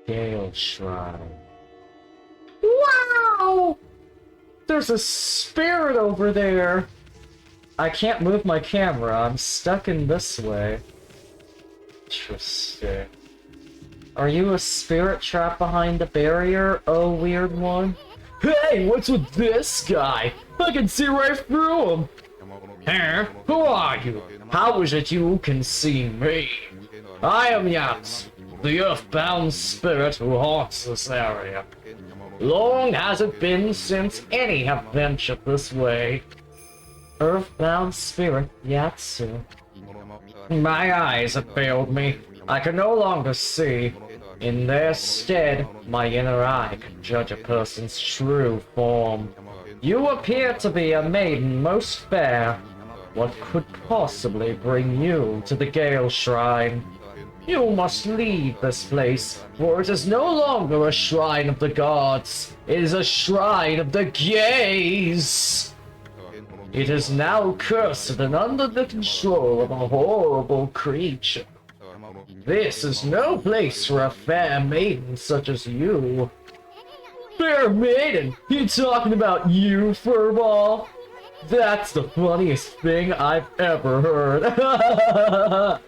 Gale Shrine. Wow! There's a spirit over there! I can't move my camera, I'm stuck in this way. Interesting. Are you a spirit trapped behind the barrier, oh weird one? Hey, what's with this guy? I can see right through him! Huh? Who are you? How is it you can see me? I am Yat, the earthbound spirit who haunts this area. Long has it been since any have ventured this way. Earthbound spirit Yatsu. My eyes have failed me. I can no longer see. In their stead, my inner eye can judge a person's true form. You appear to be a maiden most fair. What could possibly bring you to the Gale Shrine? You must leave this place, for it is no longer a shrine of the gods. It is a shrine of the gays. It is now cursed and under the control of a horrible creature. This is no place for a fair maiden such as you. Fair maiden? You talking about you, Furball? That's the funniest thing I've ever heard.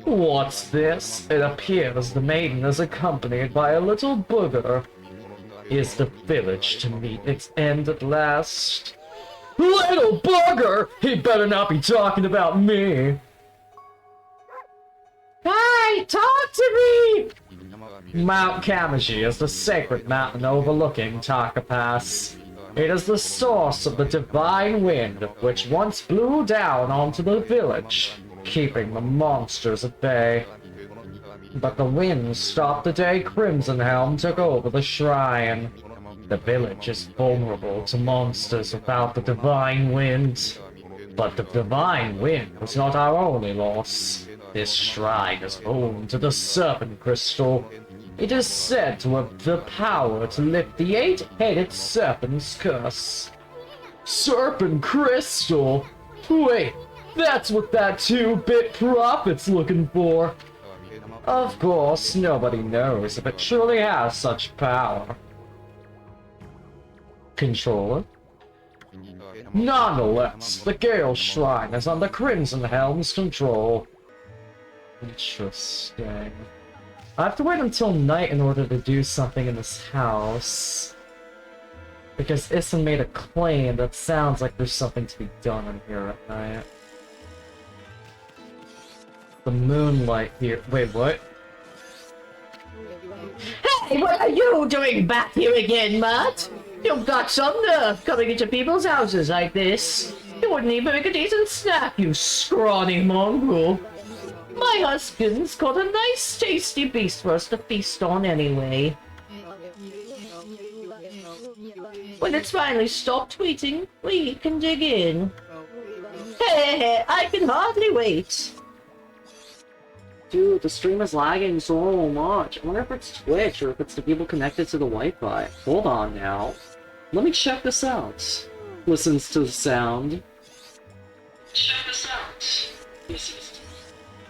What's this? It appears the maiden is accompanied by a little booger. Is the village to meet its end at last? Little bugger! He better not be talking about me! Hey, talk to me! Mount Kamaji is the sacred mountain overlooking Taka Pass. It is the source of the divine wind, which once blew down onto the village, keeping the monsters at bay. But the wind stopped the day Crimson Helm took over the shrine. The village is vulnerable to monsters without the divine wind. But the divine wind was not our only loss. This shrine is home to the Serpent Crystal. It is said to have the power to lift the 8-headed serpent's curse. Serpent Crystal? Wait, that's what that 2-bit prophet's looking for. Of course, nobody knows if it truly has such power. Controller? Nonetheless, the Gale Shrine is under Crimson Helm's control. Interesting. I have to wait until night in order to do something in this house. Because Issa made a claim that sounds like there's something to be done in here at night. The moonlight here. Wait, what? Hey, what are you doing back here again, Matt? You've got some nerve coming into people's houses like this. You wouldn't even make a decent snack, you scrawny mongrel. My husband's caught a nice tasty beast for us to feast on anyway. When it's finally stopped tweeting, we can dig in. Hey, I can hardly wait. Dude, the stream is lagging so much. I wonder if it's Twitch or if it's the people connected to the Wi-Fi. Hold on now. Let me check this out. Listens to the sound. Check this out.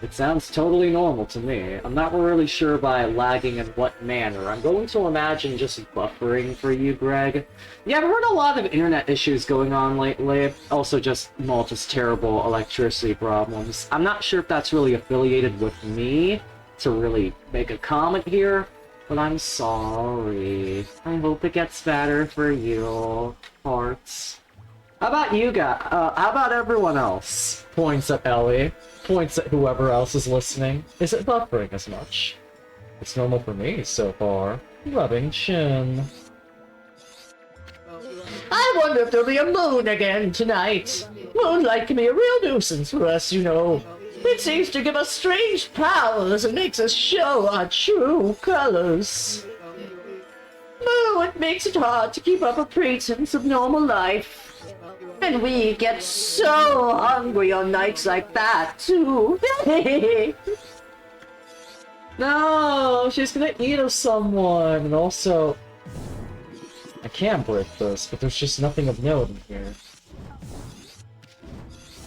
It sounds totally normal to me. I'm not really sure by lagging in what manner. I'm going to imagine just buffering for you, Greg. Yeah, I've heard a lot of internet issues going on lately. Also just Malta's terrible electricity problems. I'm not sure if that's really affiliated with me to really make a comment here, but I'm sorry. I hope it gets better for you, hearts. How about you guys? How about everyone else? Points at Ellie. Points at whoever else is listening. Is it buffering as much? It's normal for me so far. Rubbing chin. I wonder if there'll be a moon again tonight. Moonlight can be a real nuisance for us, you know. It seems to give us strange powers and makes us show our true colors. Oh, it makes it hard to keep up a pretense of normal life. And we get so hungry on nights like that, too. No, she's gonna eat of someone. And also, I can break this, but there's just nothing of note in here.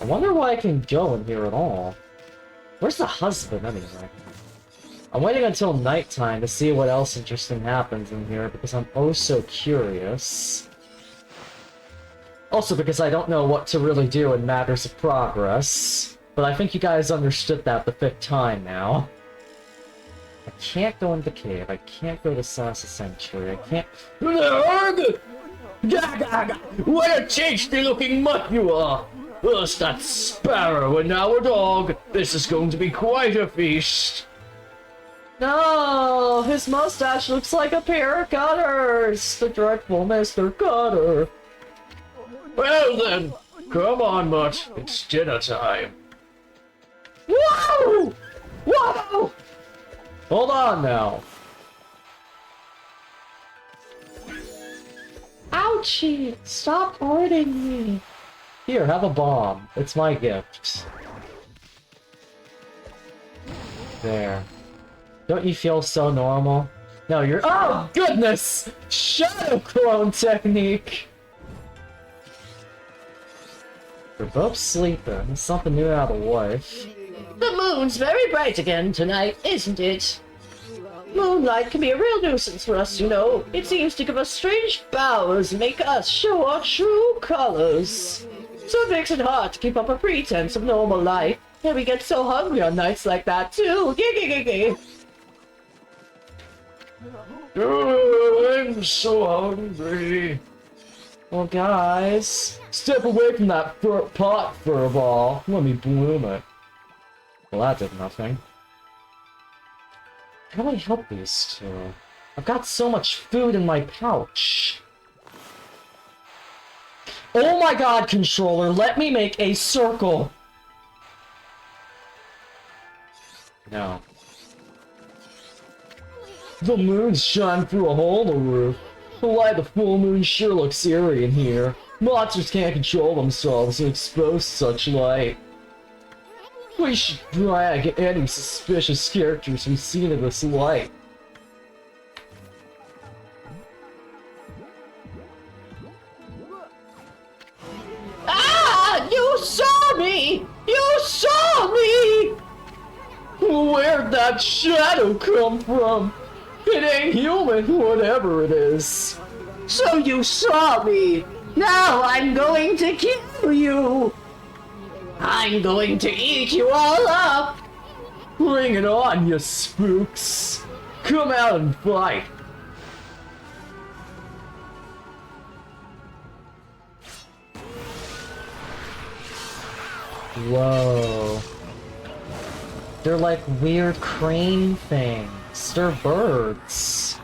I wonder why I can go in here at all. Where's the husband, anyway? I'm waiting until nighttime to see what else interesting happens in here, because I'm oh so curious. Also because I don't know what to really do in matters of progress. But I think you guys understood that the 5th time now. I can't go in the cave, I can't go to Sasa Sanctuary, I can't... What a tasty-looking mutt you are! First that sparrow, and now a dog! This is going to be quite a feast! No! His mustache looks like a pair of cutters! The dreadful Mr. Cutter! Well then, come on, mutt, it's dinner time. Whoa! Whoa! Hold on now. Ouchie! Stop hurting me! Here, have a bomb. It's my gift. There. Don't you feel so normal? No, you're- Oh, goodness! Shadow clone technique! We're both sleeping. It's something new out of life. The moon's very bright again tonight, isn't it? Moonlight can be a real nuisance for us, you know. It seems to give us strange powers and make us show our true colors. So it makes it hard to keep up a pretense of normal life. And we get so hungry on nights like that, too. Gee. Oh, I'm so hungry. Well, guys, step away from that pot, furball. Let me bloom it. Well, that did nothing. How do I help these two? I've got so much food in my pouch. Oh my god, controller, let me make a circle! No. The moons shine through a hole in the roof. The light of the full moon sure looks eerie in here. Monsters can't control themselves to expose such light. We should drag any suspicious characters we've seen in this light. Ah! You saw me! You saw me! Where'd that shadow come from? It ain't human, whatever it is. So you saw me! Now I'm going to kill you! I'm going to eat you all up! Bring it on, you spooks! Come out and fight! Whoa. They're like weird crane things. They're birds.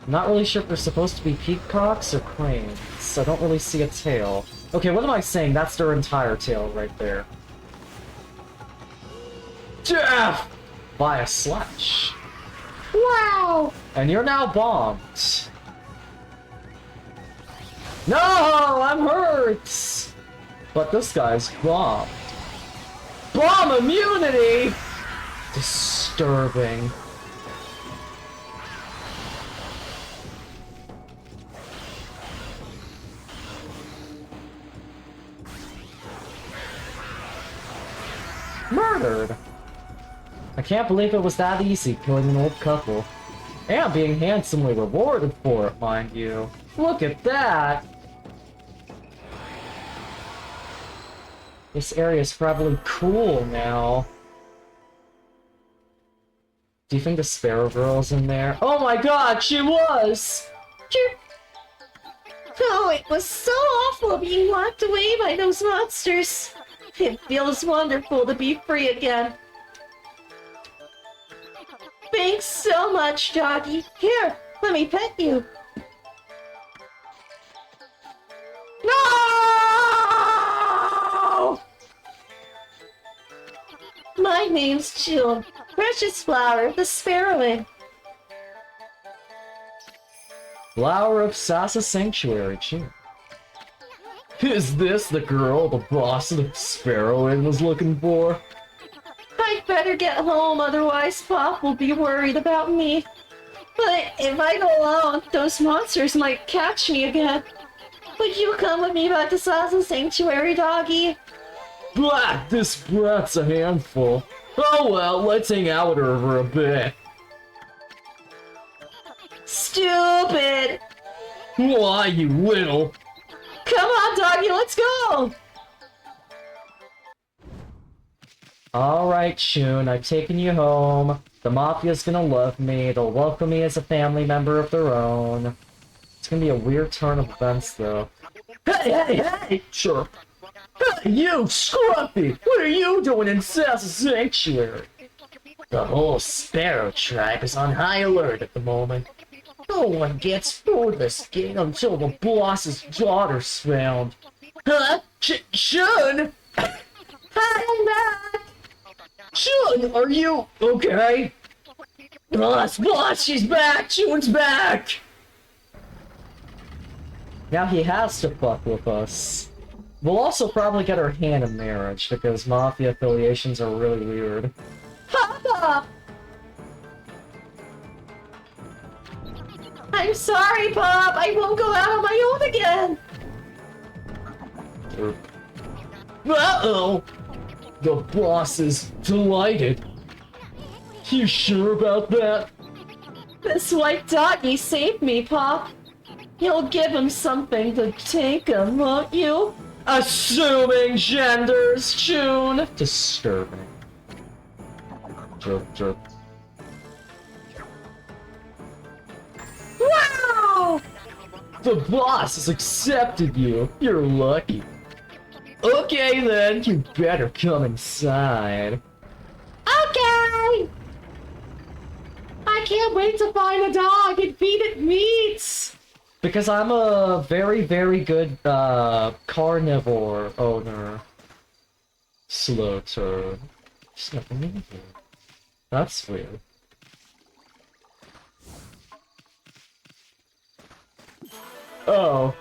I'm not really sure if they're supposed to be peacocks or cranes. I don't really see a tail. Okay, what am I saying? That's their entire tail right there. Death! By a slash. Wow! And you're now bombed. No! I'm hurt! But this guy's bombed. Bomb immunity! Disturbing. Murdered! I can't believe it was that easy killing an old couple. And being handsomely rewarded for it, mind you. Look at that! This area is probably cool now. Do you think the Sparrow Girl's in there? Oh my god, she was! Oh, it was so awful being locked away by those monsters. It feels wonderful to be free again. Thanks so much, doggy. Here, let me pet you. No! My name's June. Precious Flower, the Sparrowing. Flower of Sasa Sanctuary, June. Is this the girl the boss of the Sparrowing was looking for? I'd better get home, otherwise Pop will be worried about me. But if I go alone, those monsters might catch me again. Would you come with me back to Sasa Sanctuary, doggy? Blah! This brat's a handful. Oh well, let's hang out with her for a bit. Stupid! Why, you little? Come on, doggy, let's go! Alright, Shun, I've taken you home. The Mafia's gonna love me. They'll welcome me as a family member of their own. It's gonna be a weird turn of events, though. Hey! Sure. Hey, you, Scruffy! What are you doing in Sassa Sanctuary? The whole Sparrow tribe is on high alert at the moment. No one gets through this gate until the boss's daughter's found. Huh? Shun! Hi, I'm back! Shun, are you okay? Boss, she's back! Shun's back! Now he has to fuck with us. We'll also probably get her hand in marriage, because Mafia affiliations are really weird. Papa! I'm sorry, Pop! I won't go out on my own again! Uh-oh! The boss is delighted. You sure about that? This white doggy saved me, Pop. You'll give him something to take him, won't you? Assuming genders, Shun! Disturbing. Jerk. Wow! The boss has accepted you. You're lucky. Okay then, you better come inside. Okay! I can't wait to find a dog and feed it meat! Because I'm a very, very good, carnivore owner. Slow turn. There's nothing in here. That's weird. Oh.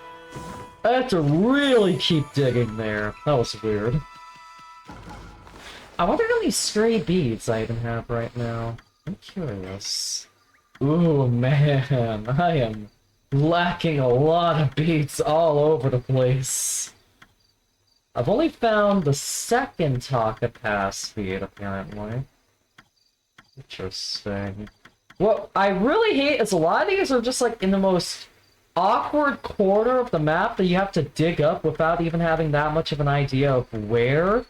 I have to really keep digging there. That was weird. I wonder how many stray beads I even have right now. I'm curious. Ooh, man. I am lacking a lot of beads all over the place. I've only found the second Taka Pass bead, apparently. Interesting. What I really hate is a lot of these are just like in the most awkward corner of the map that you have to dig up without even having that much of an idea of where.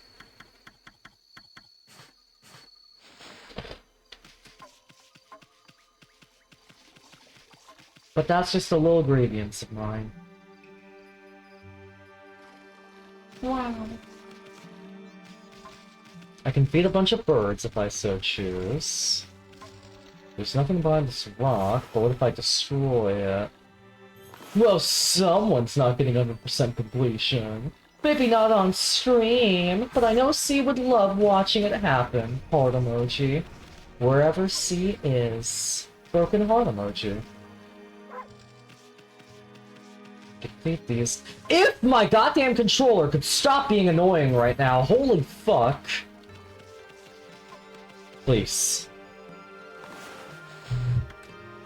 But that's just a little grievance of mine. Wow. I can feed a bunch of birds if I so choose. There's nothing behind this rock, but what if I destroy it? Well, someone's not getting 100% completion. Maybe not on stream, but I know C would love watching it happen. Heart emoji. Wherever C is. Broken heart emoji. Defeat these. If my goddamn controller could stop being annoying right now, holy fuck. Please.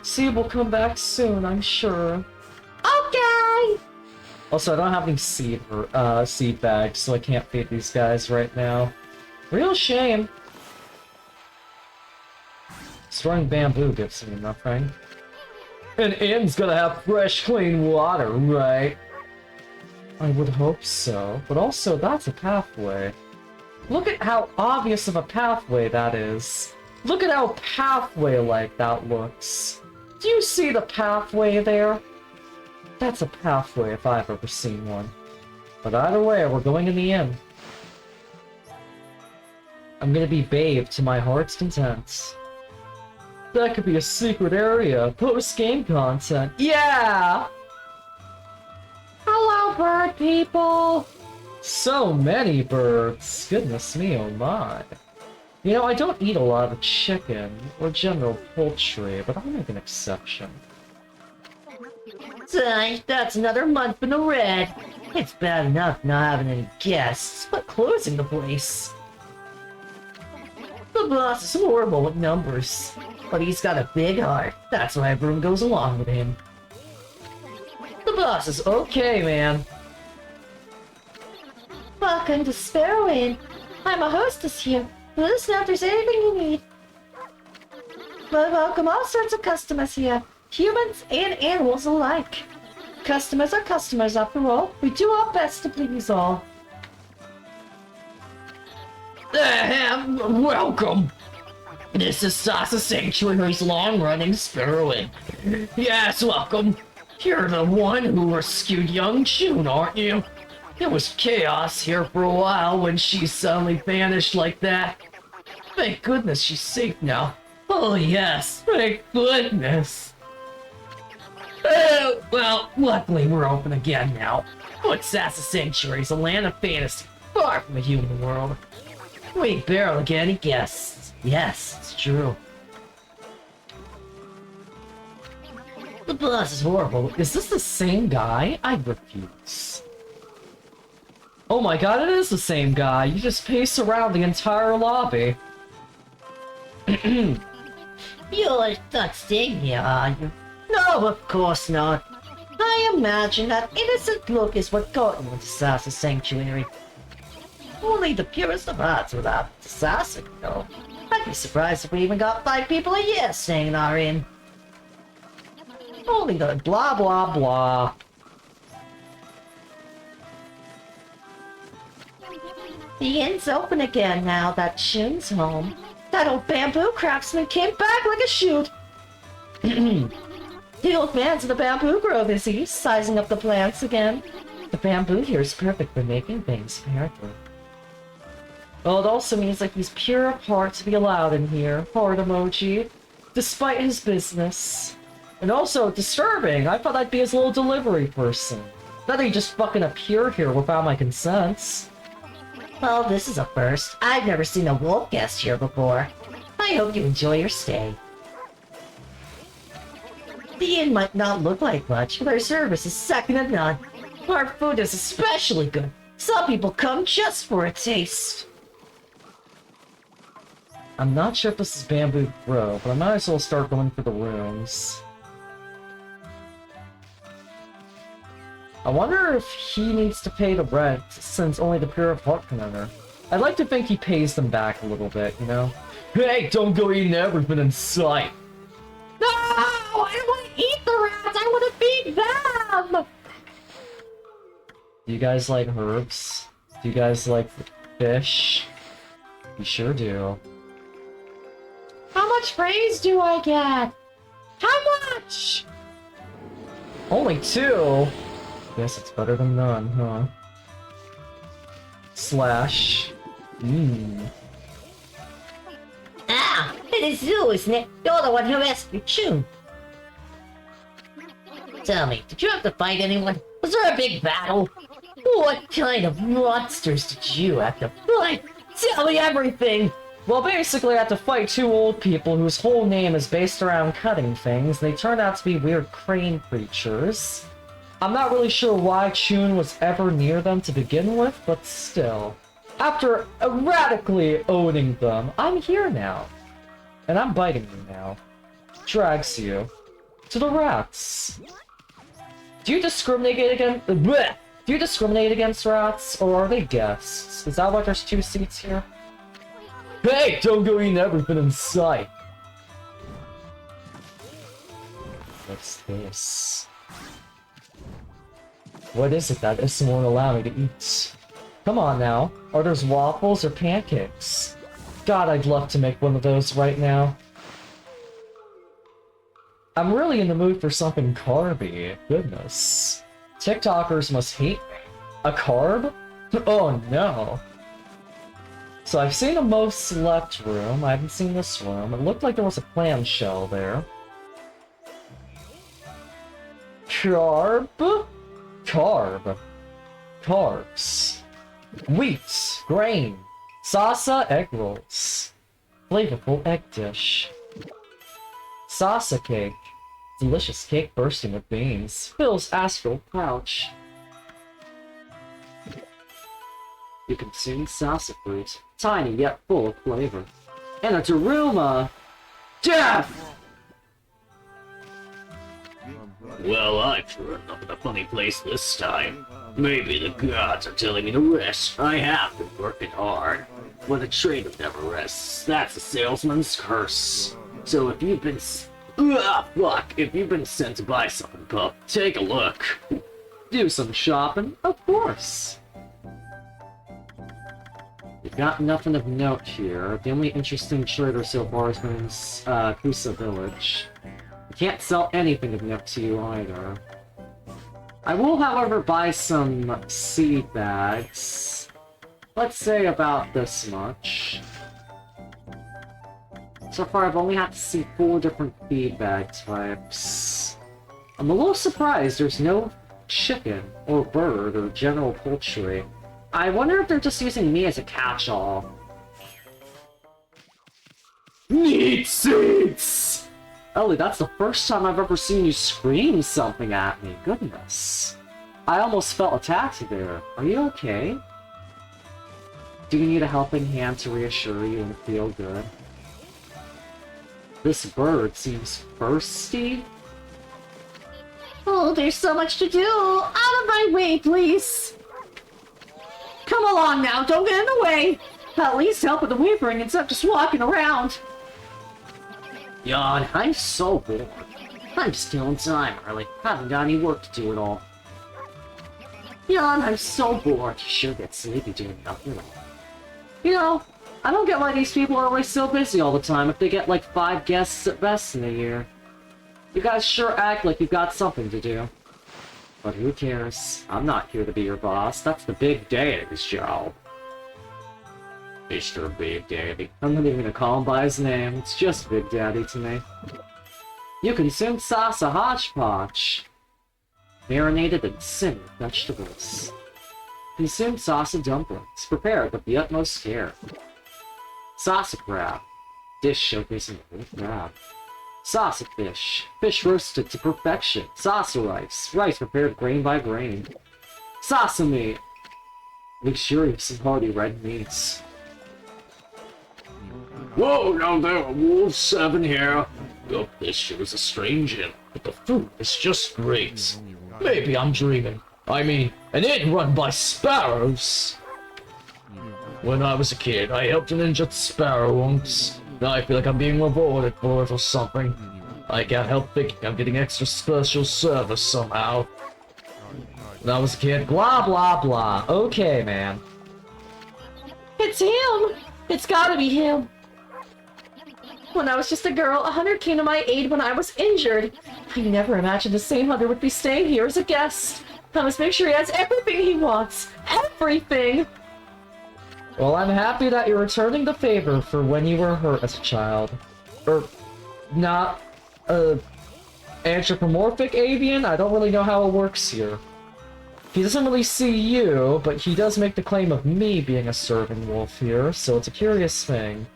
C will come back soon, I'm sure. Okay! Also, I don't have any seed bags, so I can't feed these guys right now. Real shame. Storing bamboo gives me nothing. An inn's gonna have fresh, clean water, right? I would hope so, but also that's a pathway. Look at how obvious of a pathway that is. Look at how pathway-like that looks. Do you see the pathway there? That's a pathway if I've ever seen one. But either way, we're going in the inn. I'm gonna be bathed to my heart's content. That could be a secret area, post-game content. Yeah! Hello, bird people! So many birds. Goodness me, oh my. You know, I don't eat a lot of chicken or general poultry, but I'll make an exception. That's another month in the red. It's bad enough not having any guests, but closing the place. The boss is horrible with numbers, but he's got a big heart. That's why everyone goes along with him. The boss is Okay, man. welcome to Sparrow Inn. I'm a hostess here. Let us know if there's anything you need. But welcome all sorts of customers here. Humans and animals alike. Customers are customers after all. We do our best to please all. Welcome! This is Sasa Sanctuary's long-running Sparrowing. Yes, welcome! You're the one who rescued young June, aren't you? It was chaos here for a while when she suddenly vanished like that. Thank goodness she's safe now. Oh yes, thank goodness. Well, luckily we're open again now. But Sasa Sanctuary's a land of fantasy, far from the human world. We barely get any guests. Yes, it's true. The bus is horrible. Is this the same guy? I refuse. Oh my god, it is the same guy. You just pace around the entire lobby. You're not staying here, are you? No, of course not. I imagine that innocent look is what got you into Sasa Sanctuary. Only the purest of hearts without Sasa, you know. I'd be surprised if we even got 5 people a year staying in our inn. Only the blah blah blah. The inn's open again now that Shun's home. That old bamboo craftsman came back like a shoot. The old man's in the bamboo grove, is he? Sizing up the plants again. The bamboo here is perfect for making things, apparently. Well, it also means like he's pure of heart to be allowed in here. Heart emoji. Despite his business. And also, disturbing. I thought I'd be his little delivery person. That he just fucking appeared here without my consent. Well, this is a first. I've never seen a wolf guest here before. I hope you enjoy your stay. The inn might not look like much, but our service is second to none. Our food is especially good. Some people come just for a taste. I'm not sure if this is Bamboo Grove, but I might as well start going for the rooms. I wonder if he needs to pay the rent, since only the pure of heart can enter. I'd like to think he pays them back a little bit, you know? Hey, don't go eating everything in sight! No! I don't want to eat the rats! I want to feed them! Do you guys like herbs? Do you guys like fish? You sure do. How much praise do I get? How much? Only 2? Guess it's better than none, huh? Slash. Ah, it is you, isn't it? You're the one who rescued Chun. Tell me, did you have to fight anyone? Was there a big battle? What kind of monsters did you have to fight? Tell me everything! Well, basically I had to fight 2 old people whose whole name is based around cutting things. They turned out to be weird crane creatures. I'm not really sure why Chun was ever near them to begin with, but still. After erratically owning them, I'm here now. And I'm biting you now. Drags you. To the rats. Do you discriminate against... Bleh! Do you discriminate against rats, or are they guests? Is that why there's 2 seats here? Hey, don't go eating everything in sight! What's this? What is it that this won't allow me to eat? Come on now. Are those waffles or pancakes? God, I'd love to make one of those right now. I'm really in the mood for something carby. Goodness. TikTokers must hate me. A carb? Oh no. So I've seen the most select room. I haven't seen this room. It looked like there was a clamshell there. Carb? Carb. Carbs. Wheat. Grain. Salsa egg rolls. Flavorful egg dish. Salsa cake. Delicious cake bursting with beans. Fills astral pouch. You consume salsa fruit. Tiny yet full of flavor. And a Daruma! Death! Well, I turned up in a funny place this time. Maybe the gods are telling me to rest. I have been working hard. But a trader never rests. That's a salesman's curse. So if you've been... If you've been sent to buy something, pup, take a look. Do some shopping? Of course. We've got nothing of note here. The only interesting trader so far has been Kusa Village. I can't sell anything of note to you either. I will, however, buy some seed bags. Let's say about this much. So far, I've only had to see 4 different feed bag types. I'm a little surprised there's no chicken, or bird, or general poultry. I wonder if they're just using me as a catch-all. Need seeds! Ellie, that's the first time I've ever seen you scream something at me. Goodness. I almost felt attacked there. Are you okay? Do you need a helping hand to reassure you and feel good? This bird seems thirsty. Oh, there's so much to do. Out of my way, please. Come along now, don't get in the way. At least help with the weaving instead of just walking around. Yawn, I'm so bored. I'm just killing time, really. Haven't got any work to do at all. Yawn, I'm so bored. Sure get sleepy doing nothing at all. You know, I don't get why these people are always so busy all the time if they get like 5 guests at best in a year. You guys sure act like you've got something to do. But who cares? I'm not here to be your boss. That's the Big Daddy's job. Mr. Big Daddy. I'm not even gonna call him by his name. It's just Big Daddy to me. You consume salsa hodgepodge. Marinated and simmered vegetables. Consume salsa dumplings. Prepared with the utmost care. Salsa crab. Dish showcasing the whole crab. Salsa fish. Fish roasted to perfection. Salsa rice. Rice prepared grain by grain. Salsa meat. Luxurious and hearty red meats. whoa, now there are wolves 7 here. Oh, this shows a strange inn, but the food is just great. Maybe I'm dreaming. I mean, an inn run by sparrows. When I was a kid, I helped an injured sparrow once. Now I feel like I'm being rewarded for it or something. I can't help thinking I'm getting extra special service somehow. When I was a kid, Blah blah blah. Okay, man. it's him! It's gotta be him! When I was just a girl, a hunter came to my aid when I was injured. I never imagined the same hunter would be staying here as a guest. I must make sure he has everything he wants. Everything! Well, I'm happy that you're returning the favor for when you were hurt as a child. Or, not, anthropomorphic avian? I don't really know how it works here. He doesn't really see you, but he does make the claim of me being a serving wolf here, so it's a curious thing.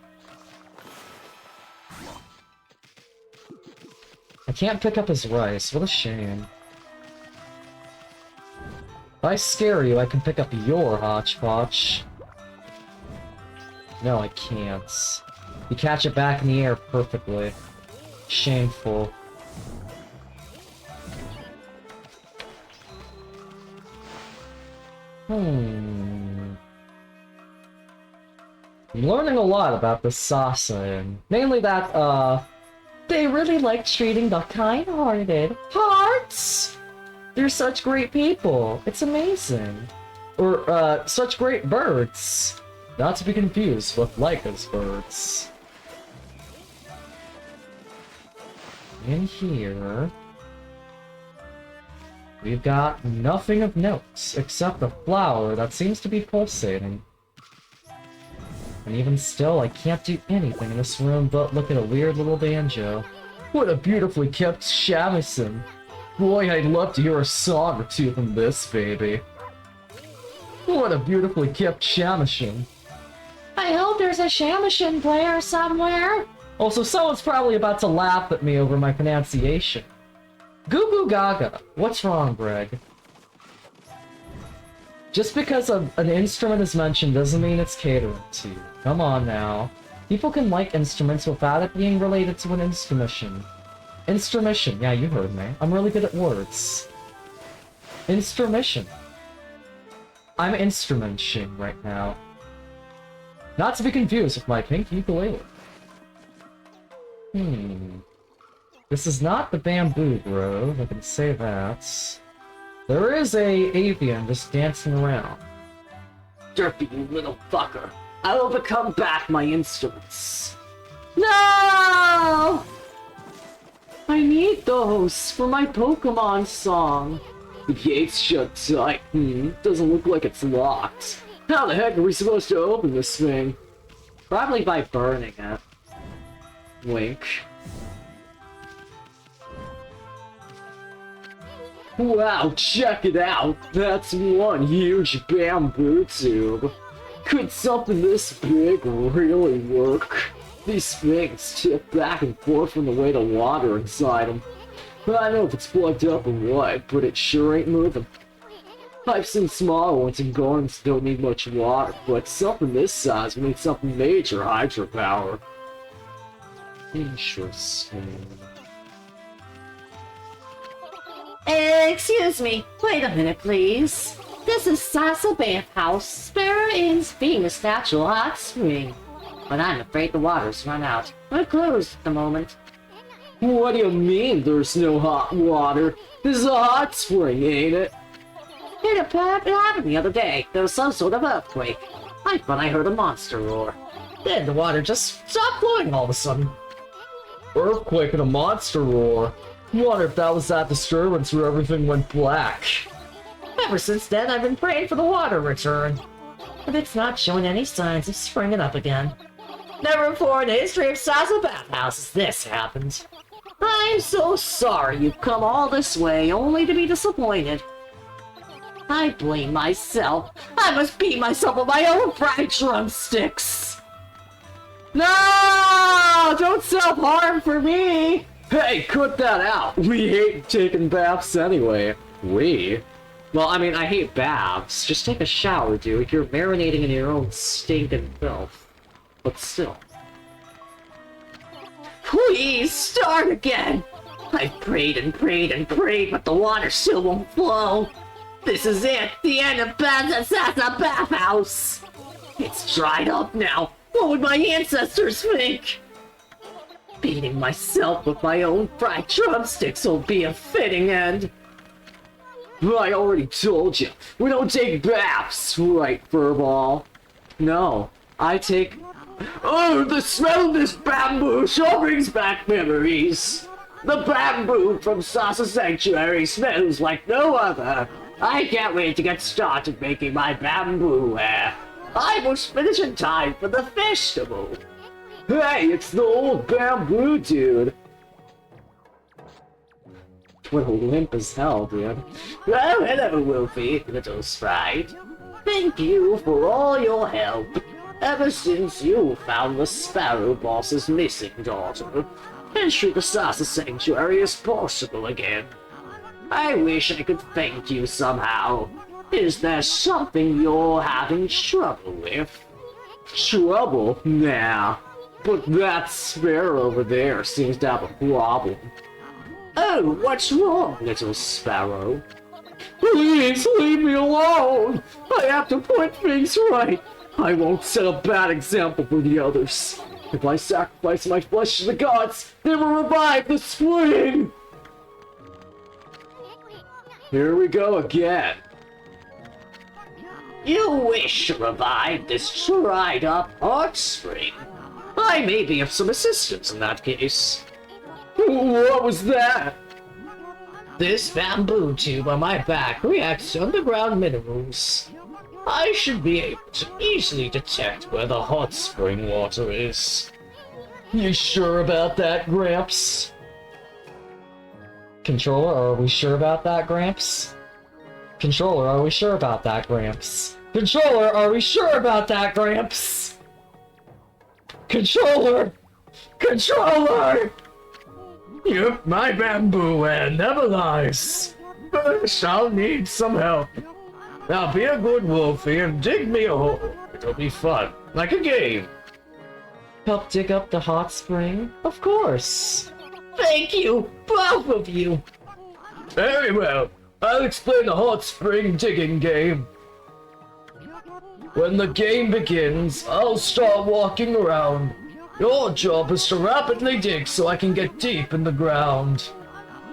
I can't pick up his rice, what a shame. If I scare you, I can pick up your hodgepodge. No, I can't. You catch it back in the air perfectly. Shameful. I'm learning a lot about the Sasa Inn. Mainly that, they really like treating the kind-hearted. Hearts! They're such great people. It's amazing. Or, such great birds. Not to be confused with Leica's birds. In here... we've got nothing of note, except a flower that seems to be pulsating. And even still, I can't do anything in this room but look at a weird little banjo. What a beautifully kept shamisen! Boy, I'd love to hear a song or two from this baby. What a beautifully kept shamisen. I hope there's a shamisen player somewhere. Also, someone's probably about to laugh at me over my pronunciation. Goo Goo Gaga. What's wrong, Greg? Just because an instrument is mentioned doesn't mean it's catering to you. Come on now. People can like instruments without it being related to an instrumission. Instrumission. Yeah, you heard me. I'm really good at words. Instrumission. I'm instrumenting right now. Not to be confused with my pink ukulele. This is not the bamboo grove, I can say that. There is a avian just dancing around. Derpy, you little fucker. I will become back my instruments. No! I need those for my Pokemon song. The gate's shut tight. Doesn't look like it's locked. How the heck are we supposed to open this thing? Probably by burning it. Wink. Wow, check it out! That's one huge bamboo tube. Could something this big really work? These things tip back and forth from the weight of water inside them. I don't know if it's plugged up or what, but it sure ain't moving. I've seen smaller ones and gardens don't need much water, but something this size will need something major hydropower. Interesting. Excuse me, wait a minute, please. This is Sasa Bathhouse, Sparrow Inn's famous natural hot spring. But I'm afraid the water's run out. We're closed at the moment. What do you mean there's no hot water? This is a hot spring, ain't it? It happened the other day. There was some sort of earthquake. I thought I heard a monster roar. Then the water just stopped flowing all of a sudden. Earthquake and a monster roar. Wonder if that was that disturbance where everything went black. Ever since then, I've been praying for the water return. But it's not showing any signs of springing up again. Never before in the history of Sasa Bathhouse has this happened. I'm so sorry you've come all this way only to be disappointed. I blame myself. I must beat myself with my own fried drumsticks. No! Don't self-harm for me! Hey, cut that out! We hate taking baths anyway. We? Well, I mean, I hate baths. Just take a shower, dude. You're marinating in your own stinking filth. But still. Please, start again! I've prayed and prayed and prayed, but the water still won't flow. This is it, the end of Sasa Bathhouse. It's dried up now. What would my ancestors think? Beating myself with my own fried drumsticks will be a fitting end. I already told you, we don't take baths, right, Furball? No, I take... Oh, the smell of this bamboo sure brings back memories. The bamboo from Sasa Sanctuary smells like no other. I can't wait to get started making my bamboo hair. I must finish in time for the festival. Hey, it's the old bamboo dude. What a limp as hell, dude. Oh, hello, Wolfie, little sprite. Thank you for all your help. Ever since you found the Sparrow Boss's missing daughter, entry the Sasa Sanctuary is possible again. I wish I could thank you somehow. Is there something you're having trouble with? Trouble? Nah. But that sparrow over there seems to have a problem. Oh, what's wrong, little sparrow? Please leave me alone! I have to put things right! I won't set a bad example for the others. If I sacrifice my flesh to the gods, they will revive the spring! Here we go again. You wish to revive this dried-up hot spring? I may be of some assistance in that case. What was that? This bamboo tube on my back reacts to underground minerals. I should be able to easily detect where the hot spring water is. You sure about that, Gramps? Controller, are we sure about that, Gramps? Controller, are we sure about that, Gramps? Controller, are we sure about that, Gramps? Controller! Controller! Yep, my bamboo hand never lies. I shall need some help. Now be a good Wolfie and dig me a hole. It'll be fun, like a game. Help dig up the hot spring? Of course! Thank you, both of you. Very well. I'll explain the hot spring digging game. When the game begins, I'll start walking around. Your job is to rapidly dig so I can get deep in the ground.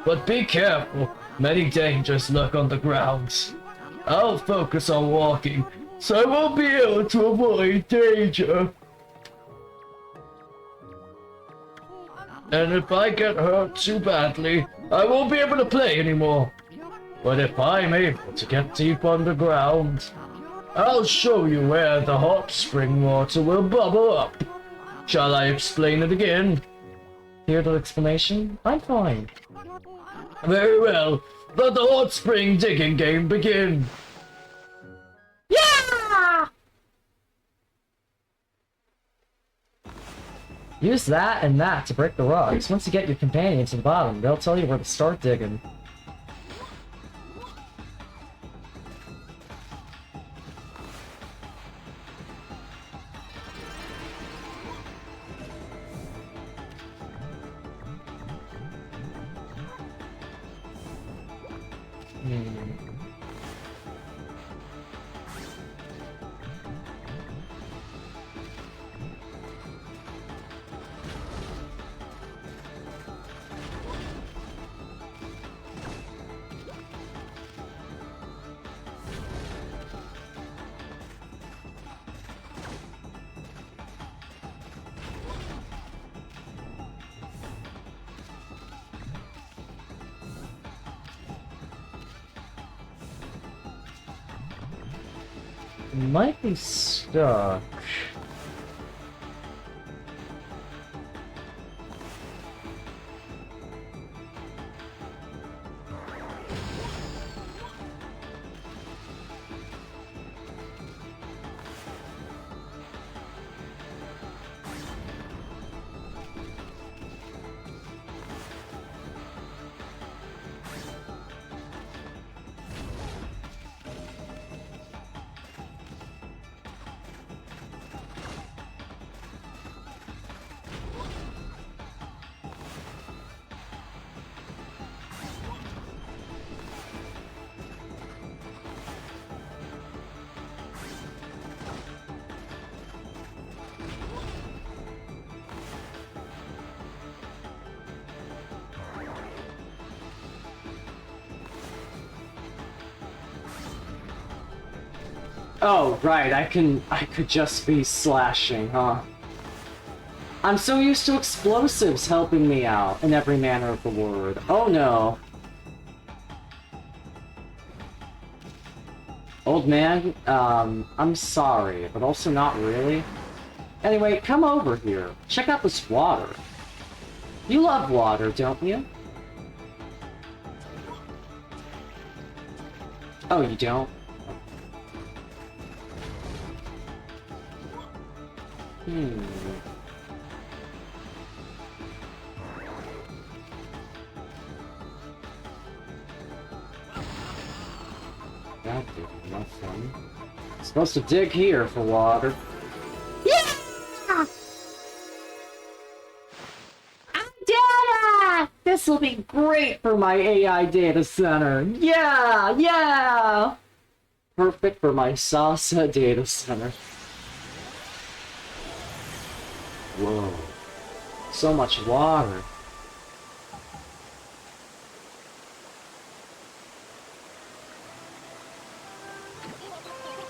But be careful, many dangers lurk on the ground. I'll focus on walking, so I won't be able to avoid danger. And if I get hurt too badly, I won't be able to play anymore. But if I'm able to get deep underground, I'll show you where the hot spring water will bubble up. Shall I explain it again? Hear the explanation? I'm fine. Very well. Let the hot spring digging game begin. Yeah! Use that and that to break the rocks. Once you get your companion to the bottom, they'll tell you where to start digging. Might be stuck. Oh, right, I could just be slashing, huh? I'm so used to explosives helping me out in every manner of the word. Oh no. Old man, I'm sorry, but also not really. Anyway, come over here. Check out this water. You love water, don't you? Oh, you don't? That did nothing. Supposed to dig here for water. Yeah! Data! This'll be great for my AI data center. Yeah, yeah! Perfect for my Sasa data center. Whoa. So much water.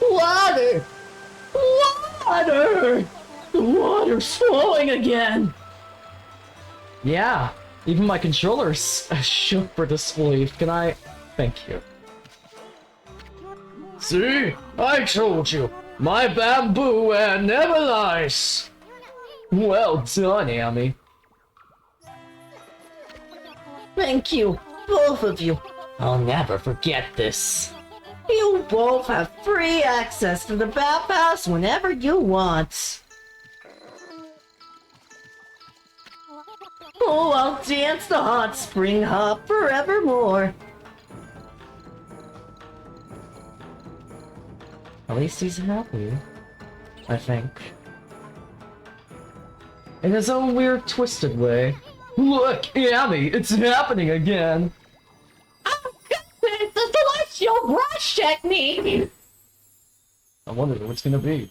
Water! Water! The water's flowing again! Yeah, even my controller's shook for disbelief. Can I... Thank you. See? I told you. My bamboo air never lies. Well done, Amy. Thank you, both of you. I'll never forget this. You both have free access to the bathhouse whenever you want. Oh, I'll dance the hot spring hop forevermore. At least he's happy, I think. In his own weird, twisted way. Look, Amy, it's happening again. It's the celestial brush technique! I wonder what it's gonna be.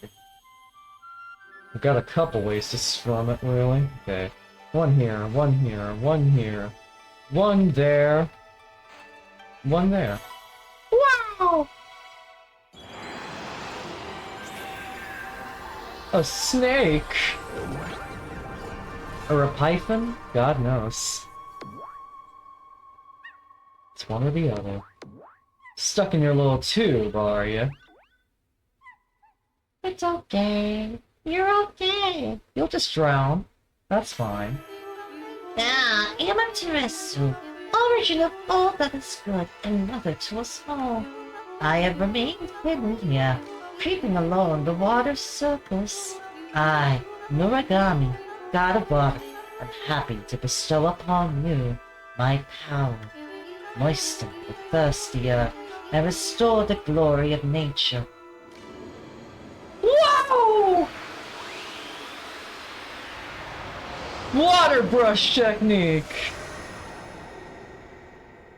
I've got a couple ways to strum it, really. Okay. One here, one here, one here. One there. One there. Wow! A snake! Or a python? God knows. It's one or the other. Stuck in your little tube, are you? It's okay. You're okay. You'll just drown. That's fine. Ah, Amaterasu, origin of all that is good and mother to us all. I have remained hidden here, creeping along the water's surface. I, Ōkami, god of water, am happy to bestow upon you my power, moisten the thirsty earth, and restore the glory of nature. Whoa! Water brush technique!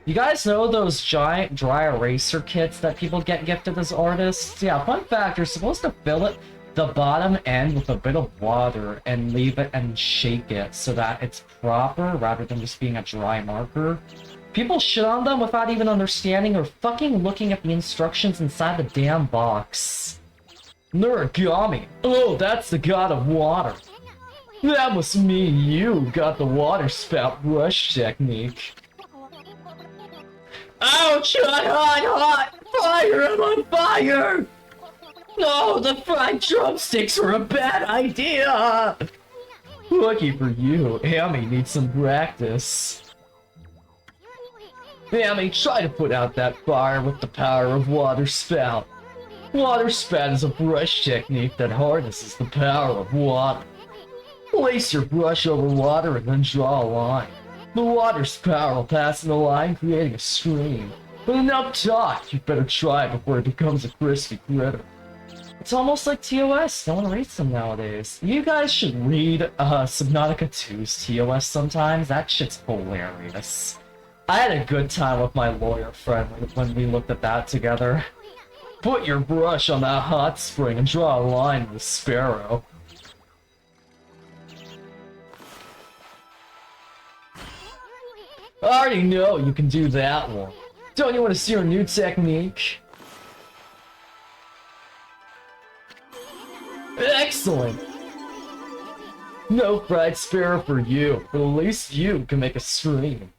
You guys know those giant dry eraser kits that people get gifted as artists? Yeah, fun fact, you're supposed to fill it the bottom end with a bit of water and leave it and shake it so that it's proper rather than just being a dry marker. People shit on them without even understanding or fucking looking at the instructions inside the damn box. Ōkami. Oh, that's the god of water. That must mean you got the water spout brush technique. Ouch! Hot! Fire! I'm on fire! No, the fried drumsticks were a bad idea! Lucky for you, Amy needs some practice. Amy, try to put out that fire with the power of water spout. Water spout is a brush technique that harnesses the power of water. Place your brush over water and then draw a line. The water's power will pass in the line, creating a stream. But enough talk, you better try before it becomes a crispy critter. It's almost like TOS, no one reads them nowadays. You guys should read Subnautica 2's TOS sometimes, that shit's hilarious. I had a good time with my lawyer friend when we looked at that together. Put your brush on that hot spring and draw a line with a sparrow. I already know you can do that one. Don't you want to see our new technique? Excellent! No fried sparrow for you, but at least you can make a stream.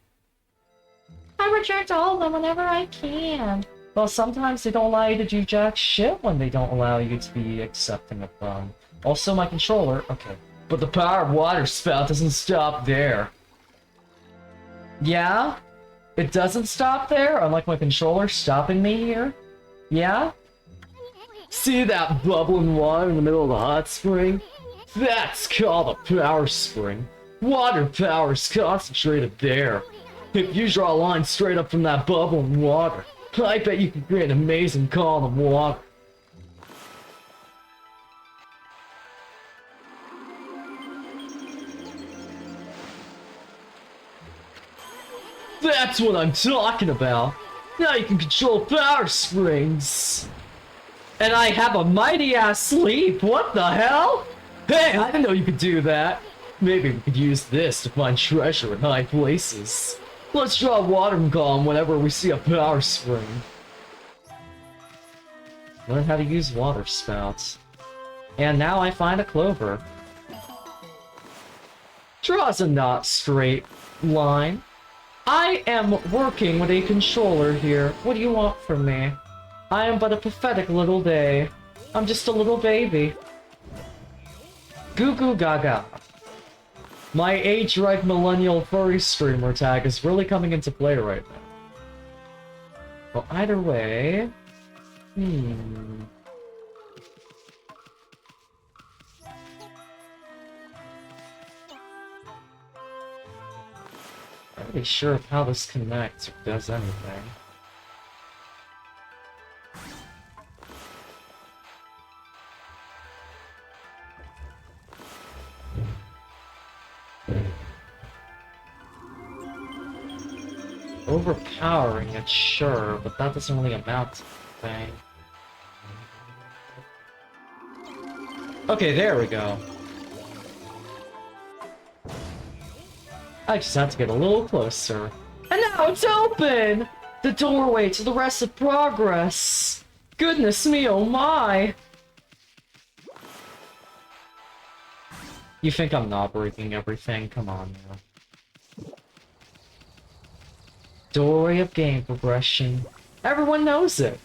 I reject all of them whenever I can. Well, sometimes they don't allow you to do jack shit when they don't allow you to be accepting of them. Also, my controller, okay. But the power of water spout doesn't stop there. Yeah? It doesn't stop there, unlike my controller stopping me here? Yeah? See that bubbling water in the middle of the hot spring? That's called a power spring. Water power is concentrated there. If you draw a line straight up from that bubbling water, I bet you can create an amazing column of water. That's what I'm talking about. Now you can control power springs. And I have a mighty ass sleep. What the hell? Hey, I didn't know you could do that. Maybe we could use this to find treasure in high places. Let's draw a water column whenever we see a power spring. Learn how to use water spouts. And now I find a clover. Draws a not straight line. I am working with a controller here. What do you want from me? I am but a pathetic little day. I'm just a little baby. Goo goo gaga. My age-right millennial furry streamer tag is really coming into play right now. Well, either way... I'm not really sure of how this connects or does anything. Overpowering it, sure, but that doesn't really amount to anything. Okay, there we go. I just have to get a little closer. And now it's open! The doorway to the rest of progress! Goodness me, oh my! You think I'm not breaking everything? Come on now. Doorway of game progression. Everyone knows it.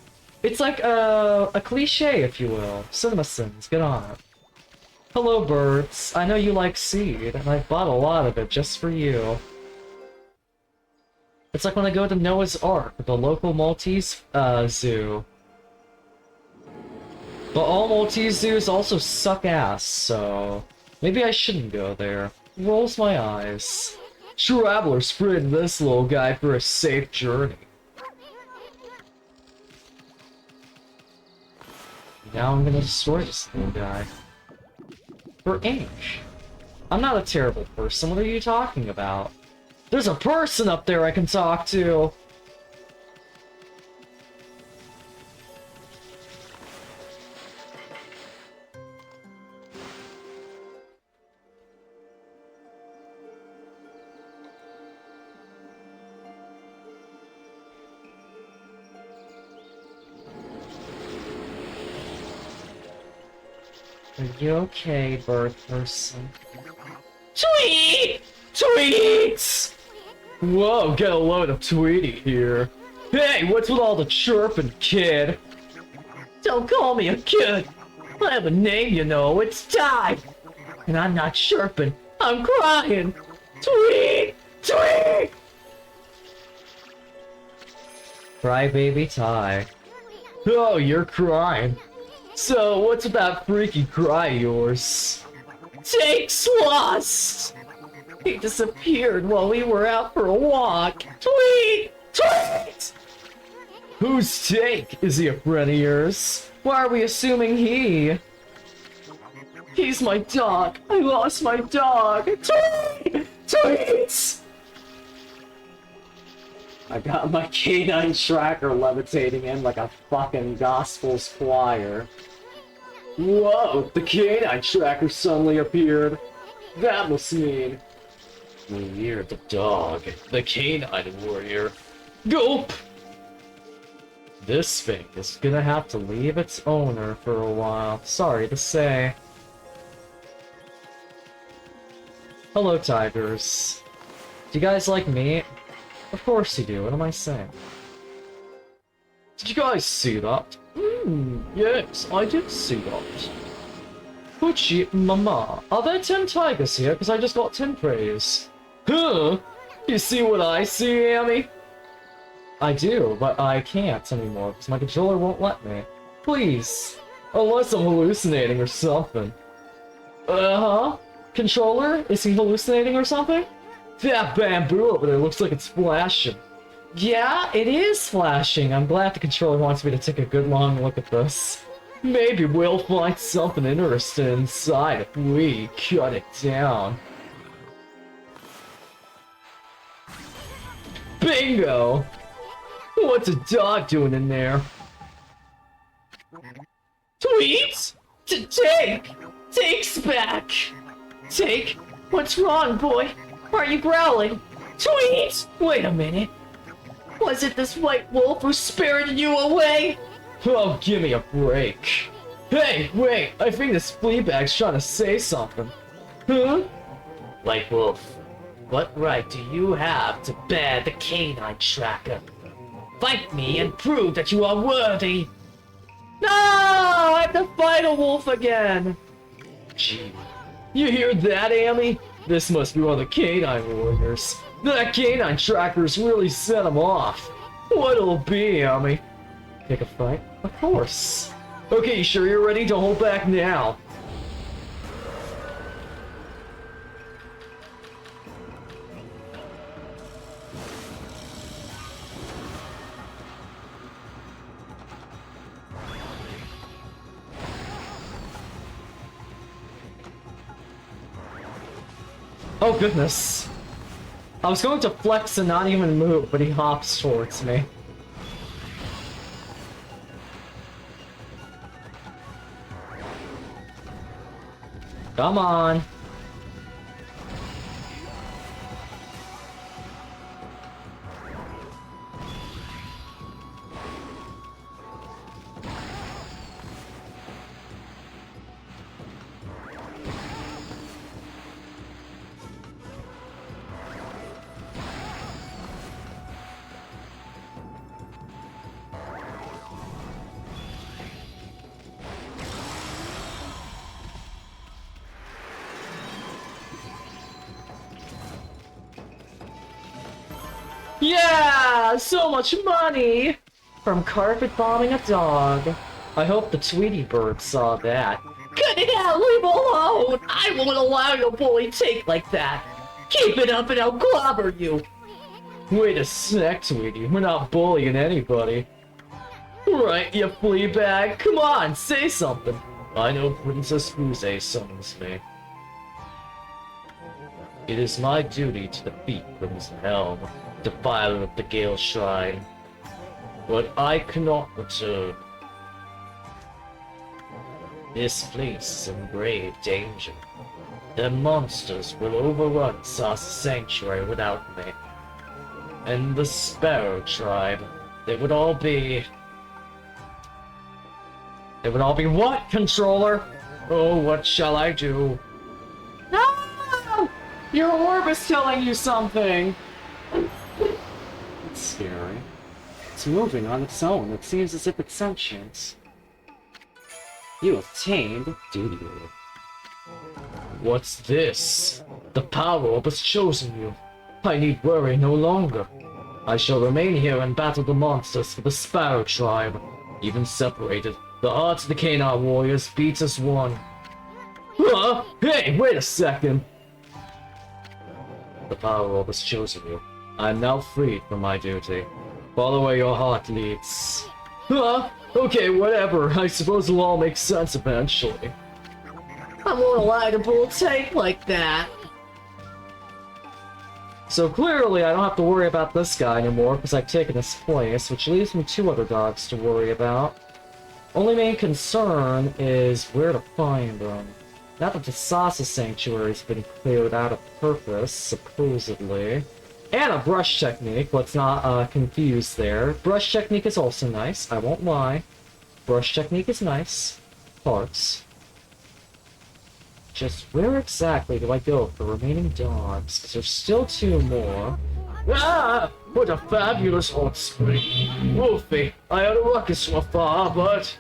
It's like a cliche, if you will. CinemaSins, get on it. Hello, birds. I know you like seed, and I bought a lot of it just for you. It's like when I go to Noah's Ark, the local Maltese zoo. But all Maltese zoos also suck ass, so maybe I shouldn't go there. Rolls my eyes. Travelers spread this little guy for a safe journey. Now I'm gonna destroy this little guy. For ink. I'm not a terrible person, what are you talking about? There's a person up there I can talk to! Are you okay, bird person? Tweet! Tweets! Whoa, get a load of Tweety here. Hey, what's with all the chirping, kid? Don't call me a kid. I have a name, you know. It's Ty. And I'm not chirping. I'm crying. Tweet! Tweet! Cry baby Ty. Oh, you're crying. So, what's with that freaky cry of yours? Take's lost! He disappeared while we were out for a walk. Tweet! Tweet! Who's Take? Is he a friend of yours? Why are we assuming he? He's my dog. I lost my dog. Tweet! Tweet! I got my canine tracker levitating in like a fucking gospel's choir. Whoa, the canine tracker suddenly appeared. That must mean... We're the dog, the canine warrior. Gulp! This thing is gonna have to leave its owner for a while. Sorry to say. Hello, tigers. Do you guys like meat? Of course you do, what am I saying? Did you guys see that? Yes, I did see that. Pucci Mama, are there 10 tigers here? Because I just got 10 praise. Huh? You see what I see, Amy? I do, but I can't anymore because my controller won't let me. Please. Unless I'm hallucinating or something. Uh-huh? Controller? Is he hallucinating or something? That bamboo over there looks like it's flashing. Yeah, it is flashing. I'm glad the controller wants me to take a good long look at this. Maybe we'll find something interesting inside if we cut it down. Bingo! What's a dog doing in there? Tweets? Take! Take's back! Take? What's wrong, boy? Why are you growling? Tweet! Wait a minute. Was it this white wolf who spirited you away? Oh, give me a break. Hey, wait, I think this fleabag's trying to say something. Huh? White wolf, what right do you have to bear the canine tracker? Fight me and prove that you are worthy. No! I have to fight a wolf again. Gee, you hear that, Amy? This must be one of the canine warriors. That canine tracker's really set him off. What'll it be, Amy? Pick a fight? Of course. Okay, you sure you're ready? Don't hold back now. Oh goodness. I was going to flex and not even move, but he hops towards me. Come on. Yeah! So much money! From carpet bombing a dog. I hope the Tweety bird saw that. Cut it out, leave him alone! I won't allow your bully take like that! Keep it up and I'll clobber you! Wait a sec, Tweety. We're not bullying anybody. Right, you flea bag. Come on, say something. I know Princess Fuse summons me. It is my duty to defeat Prince HELM, defiler of the Gale Shrine. But I cannot return. This place is in grave danger. The monsters will overrun Sasa Sanctuary without me. And the Sparrow Tribe, they would all be what, controller? Oh, what shall I do? No! Your orb is telling you something! It's scary. It's moving on its own. It seems as if it's sentient. You obtained duty orb. What's this? The power orb has chosen you. I need worry no longer. I shall remain here and battle the monsters for the Sparrow Tribe. Even separated, the hearts of the Canine Warriors beat as one. Huh? Hey, wait a second! The power orb has chosen you. I am now freed from my duty. Follow where your heart leads. Huh? Okay, whatever. I suppose it'll all make sense eventually. I won't allow the bull take like that! So clearly I don't have to worry about this guy anymore because I've taken his place, which leaves me 2 other dogs to worry about. Only main concern is where to find them. Now that the Sasa Sanctuary's been cleared out of purpose, supposedly. And a brush technique, let's not confuse there. Brush technique is also nice, I won't lie. Brush technique is nice. Parts. Just where exactly do I go for the remaining dogs? Because there's still 2 more. Ah! What a fabulous hot spring! Wolfie, I had a ruckus so far, but...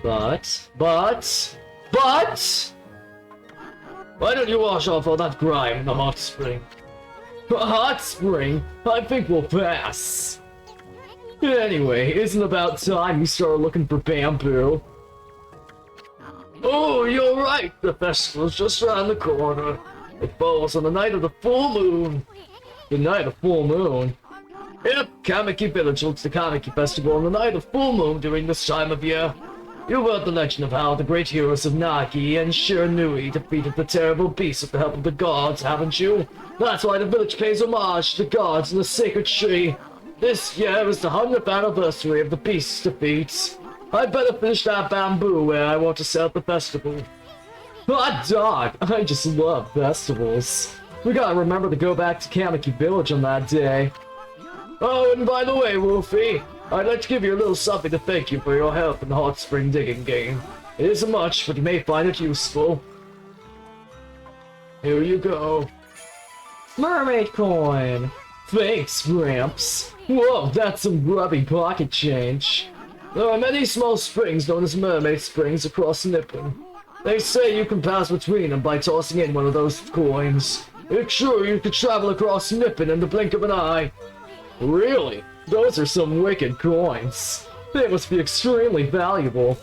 Why don't you wash off all that grime in the hot spring? A hot spring? I think we'll pass. Anyway, isn't it about time you started looking for bamboo? Oh, you're right! The festival's just around the corner. It falls on the night of the full moon. The night of full moon? Yep, Kamiki Village holds the Kamiki Festival on the night of full moon during this time of year. You've heard the legend of how the great heroes of Nagi and Shiranui defeated the terrible beast with the help of the gods, haven't you? That's why the village pays homage to the gods and the sacred tree. This year is the 100th anniversary of the beast's defeat. I'd better finish that bamboo where I want to set up the festival. Hot dog! I just love festivals. We gotta remember to go back to Kamiki Village on that day. Oh, and by the way, Wolfie, I'd like to give you a little something to thank you for your help in the hot spring digging game. It isn't much, but you may find it useful. Here you go. Mermaid coin! Thanks, Gramps. Whoa, that's some grubby pocket change. There are many small springs known as mermaid springs across Nippon. They say you can pass between them by tossing in one of those coins. It's true you could travel across Nippon in the blink of an eye. Really? Those are some wicked coins. They must be extremely valuable.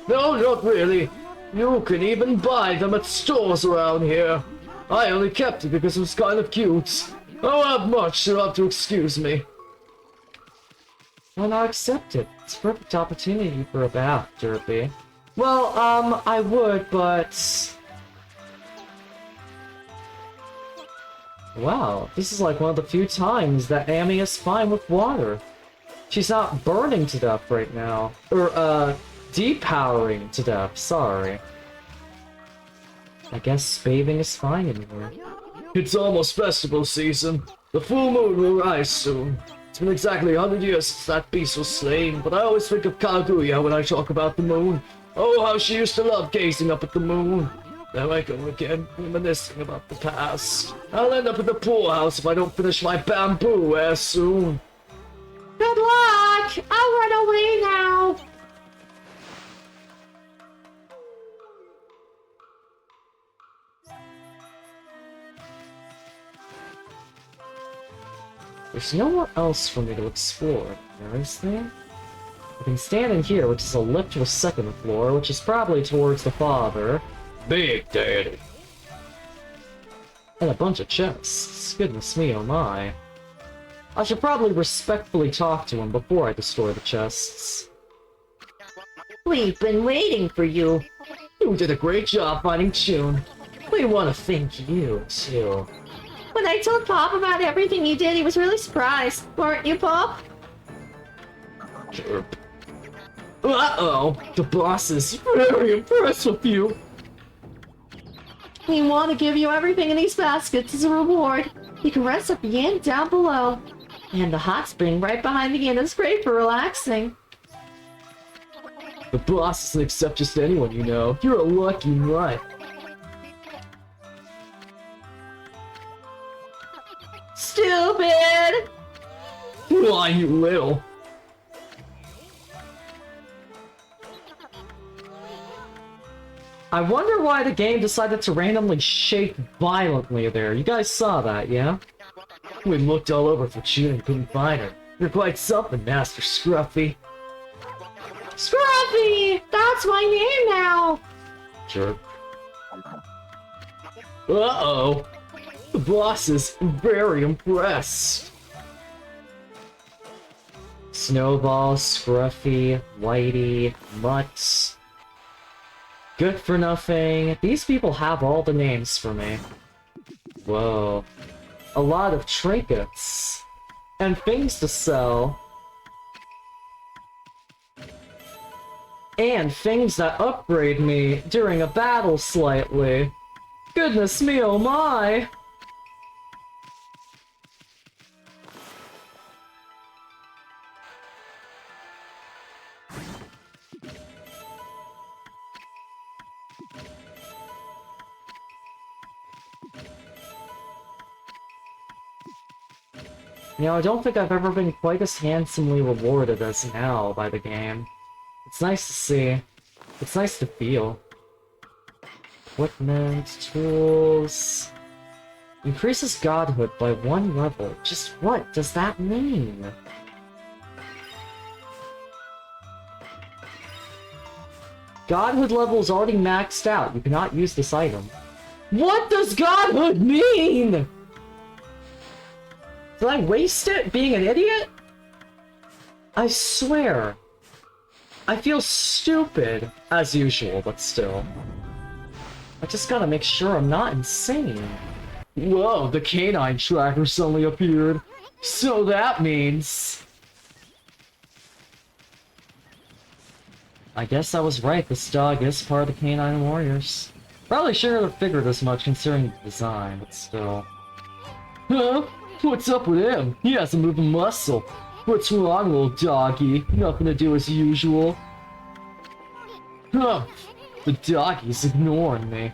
No, not really. You can even buy them at stores around here. I only kept it because it was kind of cute. I don't have much, so you'll have to excuse me. Well, I'll accept it. It's a perfect opportunity for a bath, Derpy. Well, I would, but... Wow, this is like one of the few times that Amy is fine with water. She's not burning to death right now. Or, depowering to death, sorry. I guess bathing is fine in here. It's almost festival season. The full moon will rise soon. It's been exactly 100 years since that beast was slain, but I always think of Kaguya when I talk about the moon. Oh, how she used to love gazing up at the moon. There I go again, reminiscing about the past. I'll end up in the poorhouse if I don't finish my bamboo as soon. Good luck! I'll run away now! There's nowhere else for me to explore, there is there? I can stand in here, which is a lift to a second floor, which is probably towards the father. Big Daddy. And a bunch of chests. Goodness me, oh my. I should probably respectfully talk to him before I destroy the chests. We've been waiting for you. You did a great job finding Chun. We want to thank you, too. When I told Pop about everything you did, he was really surprised. Weren't you, Pop? Chirp. Uh-oh, the boss is very impressed with you. We want to give you everything in these baskets as a reward. You can rest at the inn down below. And the hot spring right behind the inn is great for relaxing. The boss doesn't accept just anyone you know. You're a lucky nut. Stupid! Why, you little. I wonder why the game decided to randomly shake violently there. You guys saw that, yeah? We looked all over for Chun and couldn't find her. You're quite something, Master Scruffy. Scruffy! That's my name now! Jerk. Uh-oh. The boss is very impressed. Snowball, Scruffy, Whitey, Mutt. Good for nothing. These people have all the names for me. Whoa. A lot of trinkets. And things to sell. And things that upgrade me during a battle slightly. Goodness me, oh my! You know, I don't think I've ever been quite as handsomely rewarded as now by the game. It's nice to see. It's nice to feel. Equipment, tools... Increases godhood by 1 level. Just what does that mean? Godhood level is already maxed out. You cannot use this item. What does godhood mean? Did I waste it being an idiot? I swear. I feel stupid, as usual, but still. I just gotta make sure I'm not insane. Whoa, the canine tracker suddenly appeared. So that means... I guess I was right, this dog is part of the Canine Warriors. Probably should have figured as much considering the design, but still. Huh? What's up with him? He hasn't moved a muscle. What's wrong, little doggy? Nothing to do as usual. Huh. The doggy's ignoring me.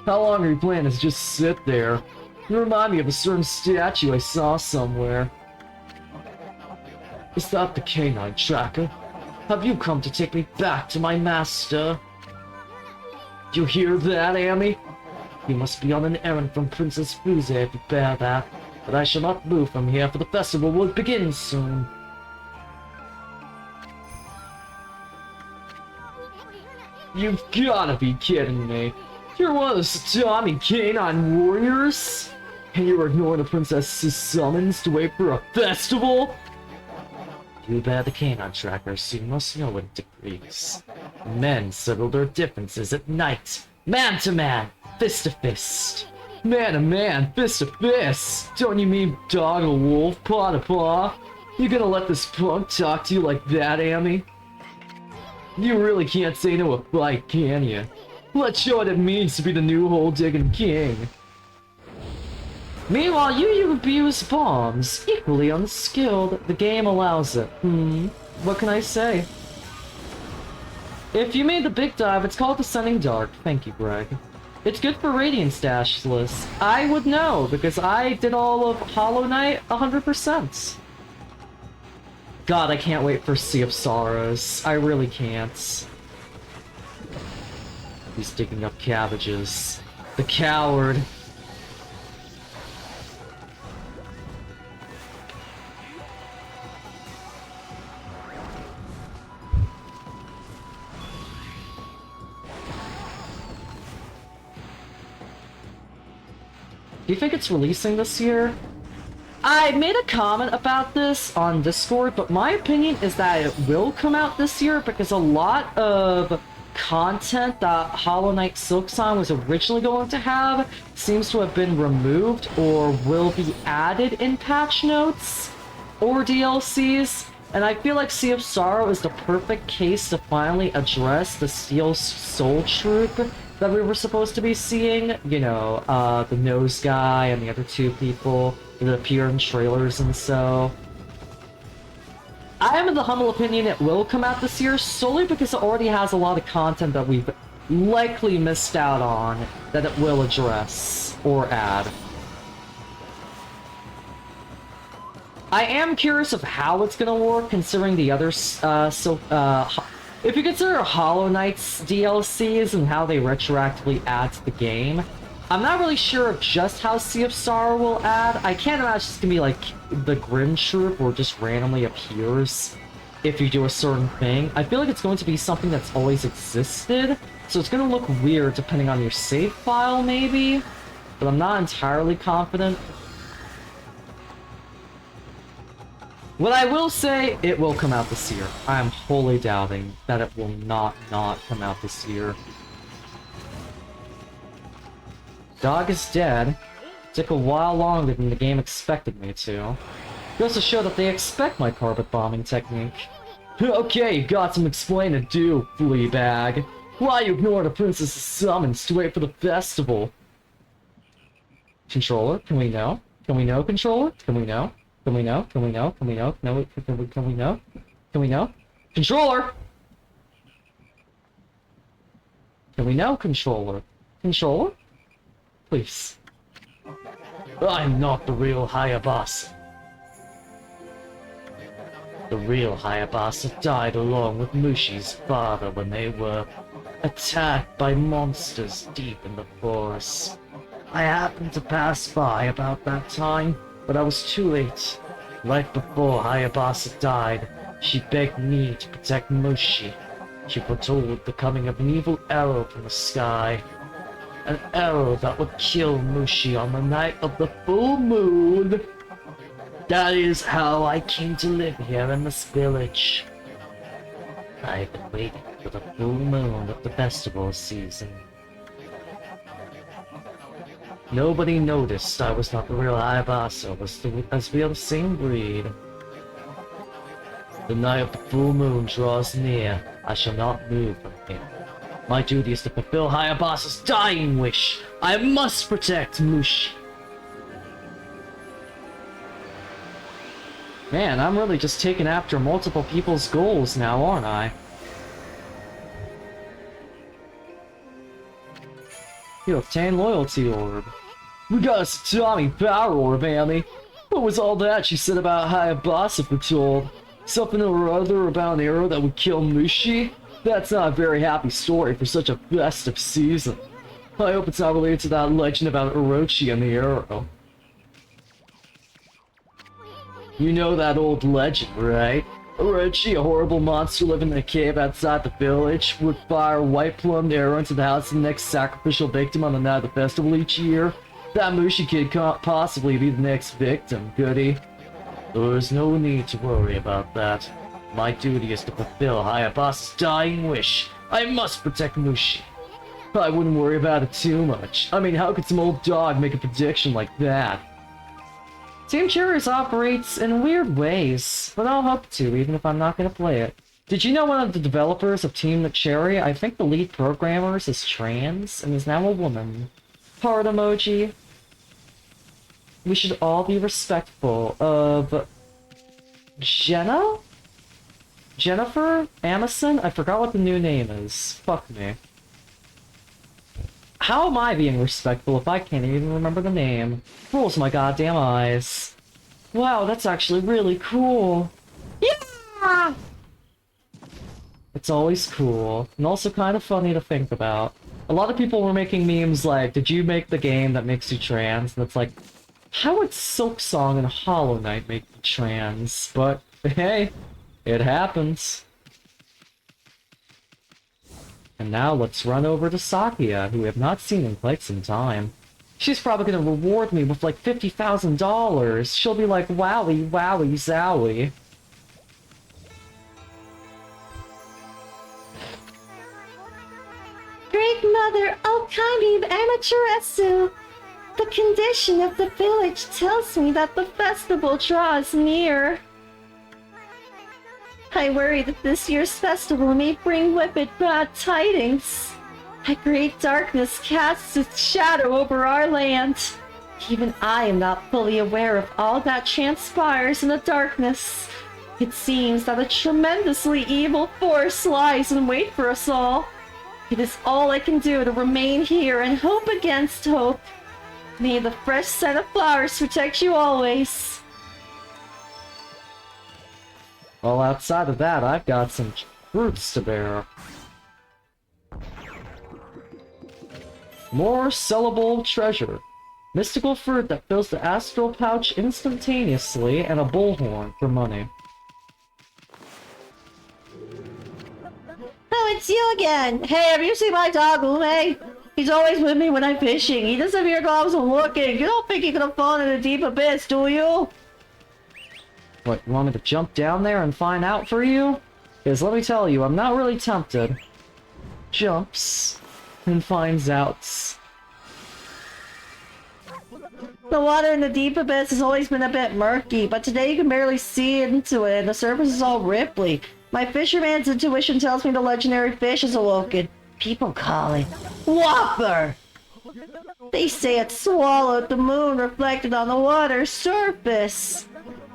How long are you planning to just sit there? You remind me of a certain statue I saw somewhere. Is that the canine tracker? Have you come to take me back to my master? You hear that, Amy? You must be on an errand from Princess Fuze if you bear that, but I shall not move from here, for the festival will begin soon. You've gotta be kidding me. You're one of the Satami Canine Warriors? And you're ignoring the princess's summons to wait for a festival? You bear the canine tracker, so you must know what it agrees. Men settle their differences at night, man to man, fist to fist. Man to man, fist to fist. Don't you mean dog to wolf, paw to paw? You gonna let this punk talk to you like that, Amy? You really can't say no to a fight, can you? Let's show what it means to be the new hole-digging king. Meanwhile, you abuse bombs. Equally unskilled. The game allows it. What can I say? If you made the big dive, it's called Descending Dark. Thank you, Greg. It's good for Radiant stash lists. I would know, because I did all of Hollow Knight 100%. God, I can't wait for Sea of Sorrows. I really can't. He's digging up cabbages. The coward. Do you think it's releasing this year? I made a comment about this on Discord, but my opinion is that it will come out this year because a lot of content that Hollow Knight Silksong was originally going to have seems to have been removed or will be added in patch notes or DLCs. And I feel like Sea of Sorrow is the perfect case to finally address the Steel Soul Troop that we were supposed to be seeing. You know, the nose guy and the other two people that appear in trailers and so. I am of the humble opinion it will come out this year solely because it already has a lot of content that we've likely missed out on that it will address or add. I am curious of how it's gonna work considering the other if you consider Hollow Knight's DLCs and how they retroactively add to the game, I'm not really sure of just how Sea of Sorrow will add. I can't imagine it's gonna be like the Grim Troop where it just randomly appears if you do a certain thing. I feel like it's going to be something that's always existed, so it's gonna look weird depending on your save file maybe, but I'm not entirely confident. What I will say, it will come out this year. I am wholly doubting that it will not come out this year. Dog is dead. Took a while longer than the game expected me to. Goes to show that they expect my carpet bombing technique. Okay, you got some explaining to do, Fleabag. Why you ignore the princess's summons to wait for the festival? Controller, can we know? Can we know, controller? Can we know? Can we know? Can we know? Can we know? No, can we know? Can we know? Controller! Can we know, controller? Controller? Please. I'm not the real Hayabasa. The real Hayabasa died along with Mushi's father when they were attacked by monsters deep in the forest. I happened to pass by about that time, but I was too late. Right before Hayabasa died, she begged me to protect Mushi. She foretold the coming of an evil arrow from the sky. An arrow that would kill Mushi on the night of the full moon. That is how I came to live here in this village. I've been waiting for the full moon of the festival season. Nobody noticed I was not the real Hayabasa, as we are the same breed. The night of the full moon draws near. I shall not move from here. My duty is to fulfill Hayabasa's dying wish. I must protect Mushi. Man, I'm really just taking after multiple people's goals now, aren't I? You obtain loyalty orb. We got a Satami power orb, Amy. What was all that she said about Hayabasa foretold? Something or other about an arrow that would kill Mushi? That's not a very happy story for such a festive season. I hope it's not related to that legend about Orochi and the arrow. You know that old legend, right? Orochi, a horrible monster living in a cave outside the village, would fire a white-plumed arrow into the house of the next sacrificial victim on the night of the festival each year. That Mushi kid can't possibly be the next victim, could he? There's no need to worry about that. My duty is to fulfill Hayabasa's dying wish. I must protect Mushi. I wouldn't worry about it too much. I mean, how could some old dog make a prediction like that? Team Cherries operates in weird ways, but I'll hope to, even if I'm not gonna play it. Did you know one of the developers of Team McCherry? I think the lead programmer is trans and is now a woman. Heart emoji. We should all be respectful of Jennifer Amison? I forgot what the new name is. Fuck me. How am I being respectful if I can't even remember the name? Rolls my goddamn eyes. Wow, that's actually really cool. Yeah! It's always cool, and also kind of funny to think about. A lot of people were making memes like, did you make the game that makes you trans? And it's like, how would Silksong and Hollow Knight make you trans? But, hey, it happens. And now let's run over to Sakia, who we have not seen in quite some time. She's probably gonna reward me with like $50,000. She'll be like, wowie, wowie, zowie. Great Mother Ōkami of Amaterasu! The condition of the village tells me that the festival draws near. I worry that this year's festival may bring with it bad tidings. A great darkness casts its shadow over our land. Even I am not fully aware of all that transpires in the darkness. It seems that a tremendously evil force lies in wait for us all. It is all I can do to remain here and hope against hope. May the fresh scent of flowers protect you always. Well, outside of that, I've got some fruits to bear. More sellable treasure. Mystical fruit that fills the astral pouch instantaneously, and a bullhorn for money. Oh, it's you again! Hey, have you seen my dog, Ume? He's always with me when I'm fishing. He doesn't hear gloves when looking. You don't think he could have fallen in a deep abyss, do you? What, you want me to jump down there and find out for you? Because let me tell you, I'm not really tempted. Jumps and finds outs. The water in the deep abyss has always been a bit murky, but today you can barely see into it and the surface is all ripply. My fisherman's intuition tells me the legendary fish is awoken. People call it Whopper! They say it swallowed the moon reflected on the water's surface.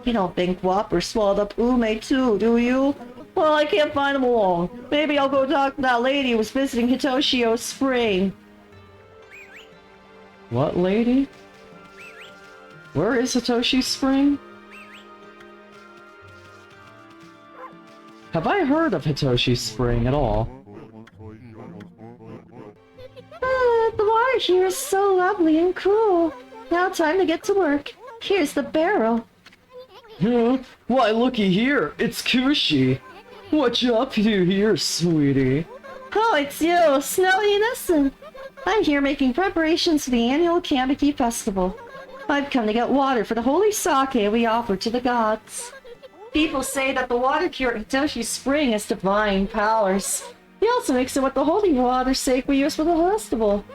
You don't think Whopper swallowed up Ume too, do you? Well, I can't find him alone. Maybe I'll go talk to that lady who was visiting Hitoshio Spring. What lady? Where is Hitoshi Spring? Have I heard of Hitoshi Spring at all? The water here is so lovely and cool. Now time to get to work. Here's the barrel. Huh? Why, looky here, it's Kushi. What you up to here, sweetie? Oh, it's you, Snowy Innocent. I'm here making preparations for the annual Kamiki Festival. I've come to get water for the holy sake we offer to the gods. People say that the water here at Hitoshi Spring has divine powers. He also makes it with the holy water sake we use for the festival.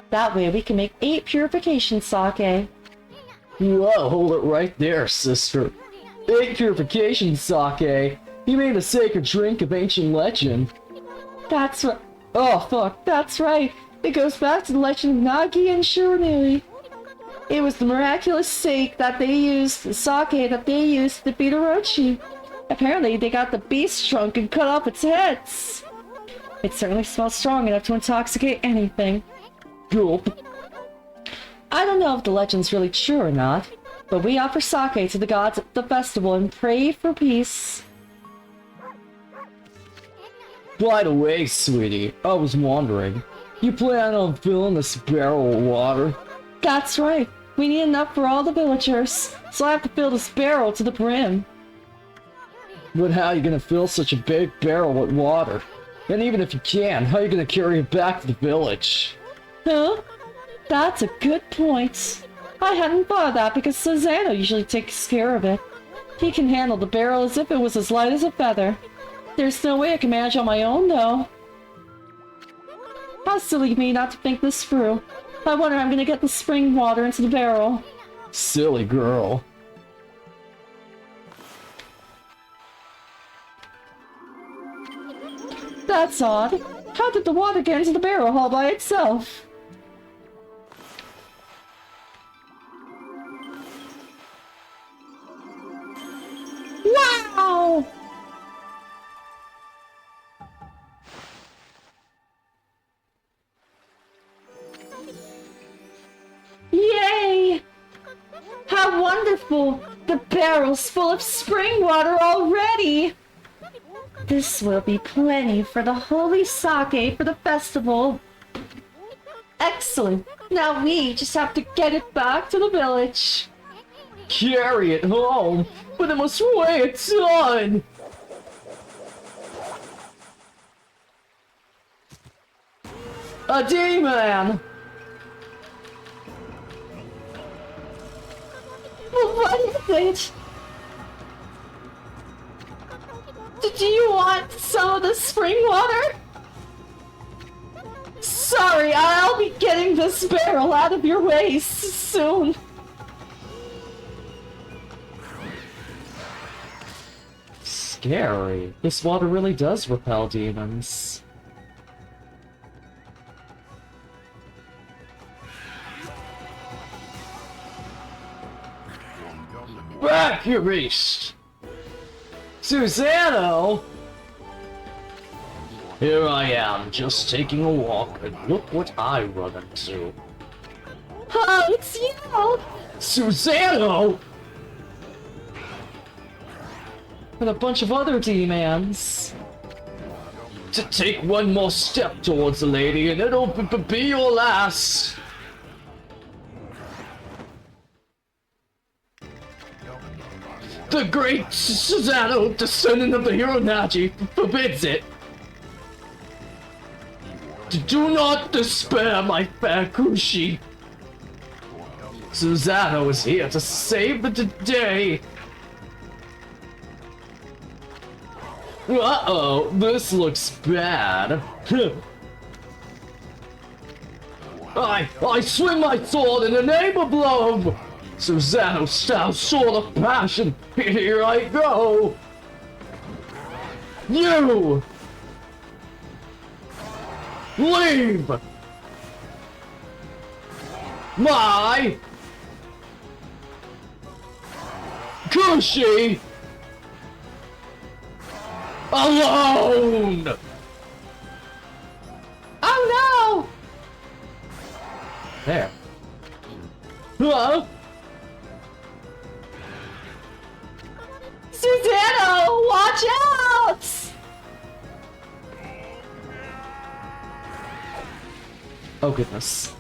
That way we can make 8 purification sake. Whoa, hold it right there, sister. 8 purification sake. You made a sacred drink of ancient legend. That's right. Oh, fuck, that's right. It goes back to the legend of Nagi and Shiranui. It was the miraculous sake that they used, the sake that they used to defeat Orochi. Apparently, they got the beast drunk and cut off its heads. It certainly smells strong enough to intoxicate anything. Gulp. I don't know if the legend's really true or not, but we offer sake to the gods at the festival and pray for peace. By the way, sweetie, I was wondering, you plan on filling this barrel with water? That's right. We need enough for all the villagers, so I have to fill this barrel to the brim. But how are you gonna fill such a big barrel with water? And even if you can, how are you gonna carry it back to the village? Huh? That's a good point. I hadn't thought of that because Susanoo usually takes care of it. He can handle the barrel as if it was as light as a feather. There's no way I can manage on my own, though. How silly of me not to think this through. I wonder how I'm gonna get the spring water into the barrel. Silly girl. That's odd. How did the water get into the barrel all by itself? Wow! Yay! How wonderful! The barrel's full of spring water already! This will be plenty for the holy sake for the festival. Excellent! Now we just have to get it back to the village. Carry it home, but it must weigh a ton! A demon! What is it? Do you want some of the spring water? Sorry, I'll be getting this barrel out of your way soon. Scary. This water really does repel demons. Back, you beast! Susano! Here I am, just taking a walk, and look what I run into. Oh, it's you! Susano! And a bunch of other demons. To take one more step towards the lady, and it'll be your last. The great Susano, descendant of the hero Naji, forbids it. Do not despair, my fair Kushi. Susano is here to save the day. Uh-oh, this looks bad. I swing my sword in the name of love! Susano style sword of passion! Here I go! You! Leave! My! Kushi! Alone! Oh no! There. Huh? Susano, watch out! Oh goodness.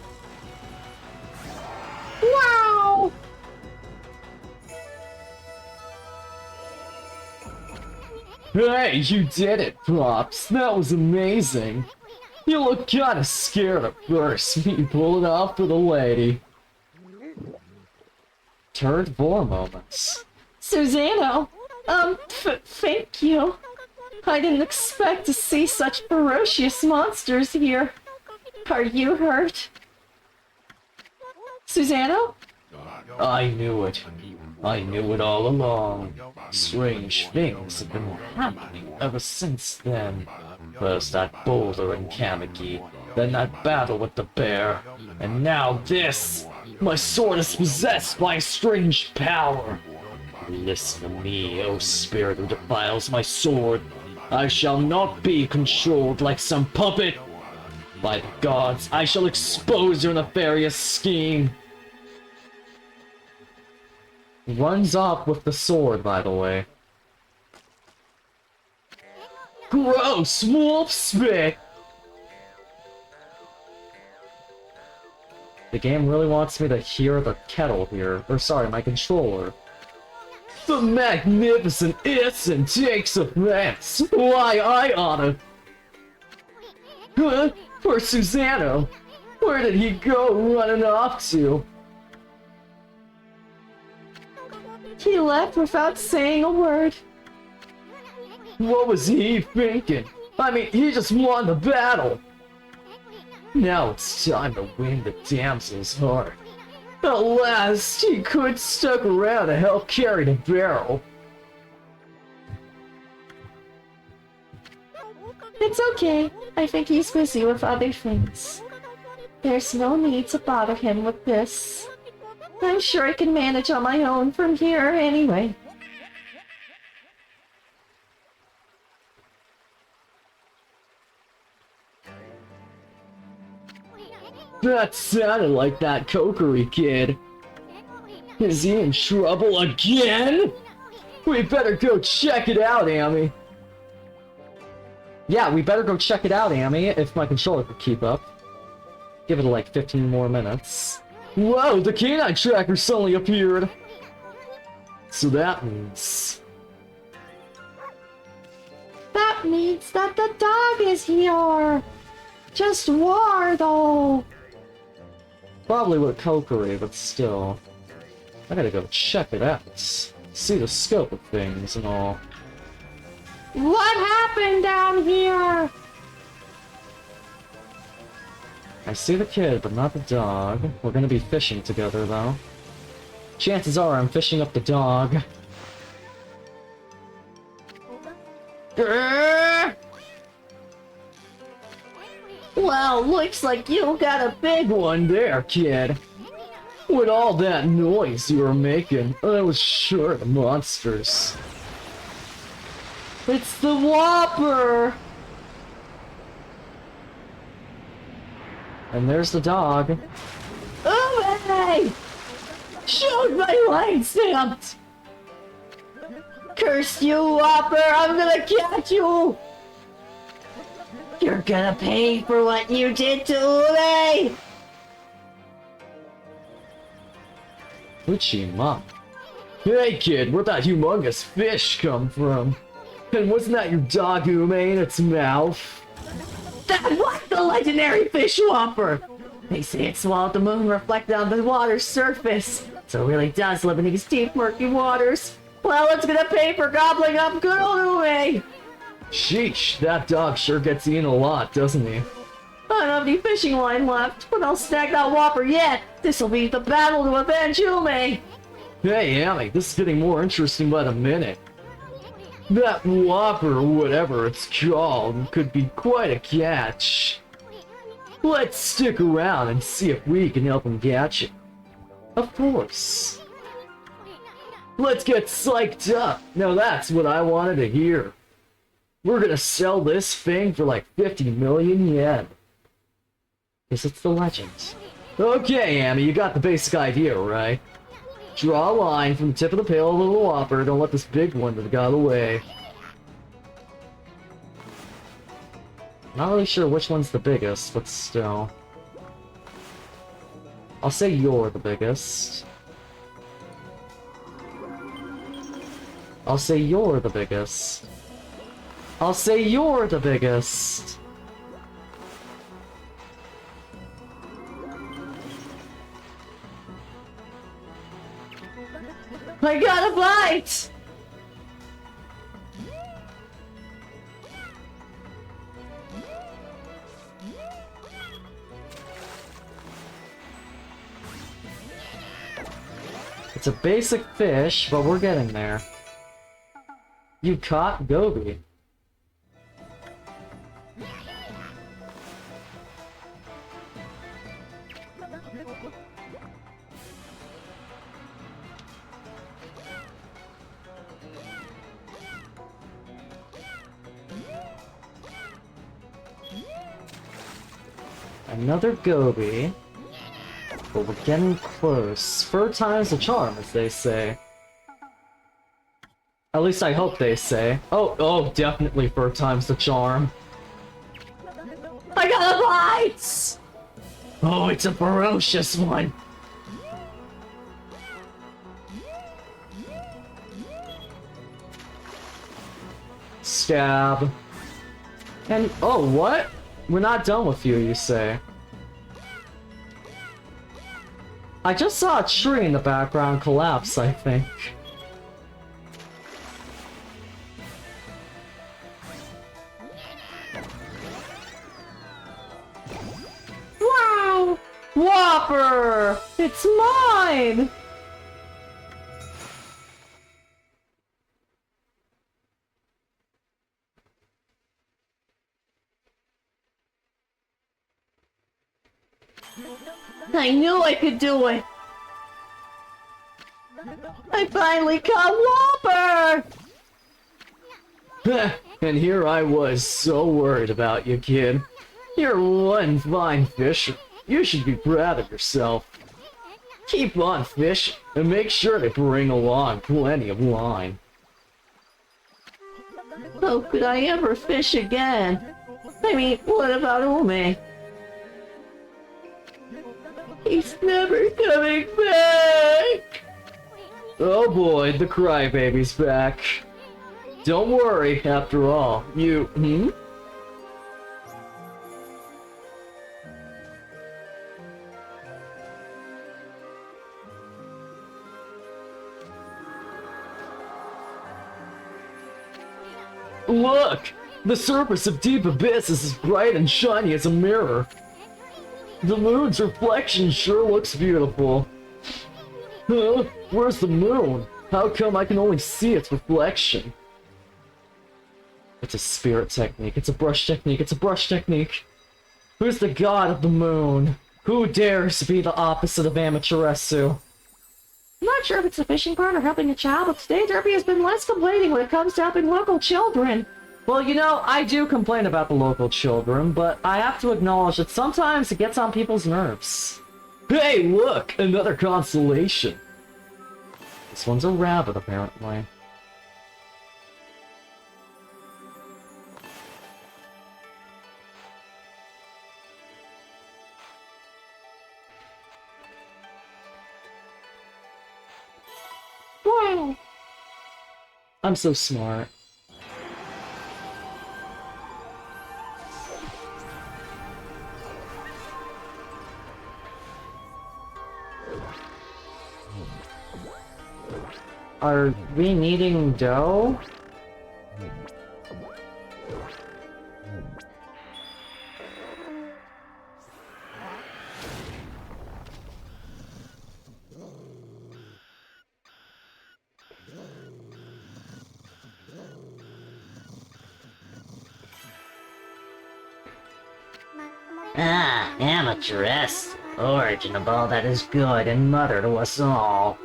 Wow! Hey, you did it, Props. That was amazing. You look kinda scared at first, me pulling off for the lady. Turd Vor moments. Susano, thank you. I didn't expect to see such ferocious monsters here. Are you hurt? Susano? I knew it. I knew it all along. Strange things have been happening ever since then. First that boulder in Kamiki, then that battle with the bear, and now this! My sword is possessed by a strange power. Listen to me, O spirit who defiles my sword. I shall not be controlled like some puppet. By the gods, I shall expose your nefarious scheme. Runs off with the sword, by the way. Gross wolf spit! The game really wants me to hear the kettle here. Or sorry, my controller. The magnificent Isson takes offense. Why, I oughta... Huh? Poor Susano. Where did he go running off to? He left without saying a word. What was he thinking? I mean, he just won the battle. Now it's time to win the damsel's heart. At last, he could stuck around to help carry the barrel. It's okay. I think he's busy with other things. There's no need to bother him with this. I'm sure I can manage on my own from here anyway. That sounded like that Kokiri kid. Is he in trouble again? We better go check it out, Amy. Yeah, we better go check it out, Amy, if my controller could keep up. Give it like 15 more minutes. Whoa, the canine tracker suddenly appeared! So that means... That means that the dog is here! Just war, though! Probably with Kokiri, but still. I gotta go check it out. See the scope of things and all. What happened down here? I see the kid, but not the dog. We're gonna be fishing together, though. Chances are I'm fishing up the dog. Well, looks like you got a big one there, kid. With all that noise you were making, I was sure the monsters. It's the Whopper! And there's the dog. Oh, hey! Shoot my line stamped! Curse you, Whopper! I'm gonna catch you! You're gonna pay for what you did to Ōkami! Uchima. Hey kid, where'd that humongous fish come from? And wasn't that your dog Ōkami in its mouth? That was the legendary fish Whopper! They say it swallowed the moon reflected on the water's surface, so it really does live in these deep, murky waters. Well, it's gonna pay for gobbling up good old Ōkami! Sheesh, that dog sure gets eaten a lot, doesn't he? I don't have any fishing line left, but I'll snag that Whopper yet! This'll be the battle to avenge Ōkami! Hey Amy, this is getting more interesting by the minute. That Whopper, or whatever it's called, could be quite a catch. Let's stick around and see if we can help him catch it. Of course. Let's get psyched up. Now that's what I wanted to hear. We're gonna sell this thing for like 50 million yen. Guess it's the legend. Okay, Amy, you got the basic idea, right? Draw a line from the tip of the pail to the Whopper. Don't let this big one that got away. Not really sure which one's the biggest, but still. I'll say you're the biggest. I'll say you're the biggest. I'll say you're the biggest. I got a bite! It's a basic fish, but we're getting there. You caught Gobi. Another Gobi. But we're getting close. Third time's the charm, as they say. At least I hope they say. Oh, definitely third time's the charm. I got a bite! Oh, it's a ferocious one. Stab. And, oh, what? We're not done with you, you say. I just saw a tree in the background collapse, I think. Wow! Whopper! It's mine! I knew I could do it! I finally caught Whopper! And here I was, so worried about you, kid. You're one fine fisher. You should be proud of yourself. Keep on fishing, and make sure to bring along plenty of line. How could I ever fish again? I mean, what about Ume? He's never coming back! Oh boy, the crybaby's back. Don't worry, after all, you, Look! The surface of Deep Abyss is as bright and shiny as a mirror. The moon's reflection sure looks beautiful. Huh? Where's the moon? How come I can only see its reflection? It's a spirit technique, it's a brush technique, it's a brush technique. Who's the god of the moon? Who dares to be the opposite of Amaterasu? I'm not sure if it's the fishing part or helping a child, but today Derby has been less complaining when it comes to helping local children. Well, you know, I do complain about the local children, but I have to acknowledge that sometimes it gets on people's nerves. Hey, look! Another constellation! This one's a rabbit, apparently. Wow! I'm so smart. Are we needing dough? Ah, Amateuress, origin of all that is good and mother to us all.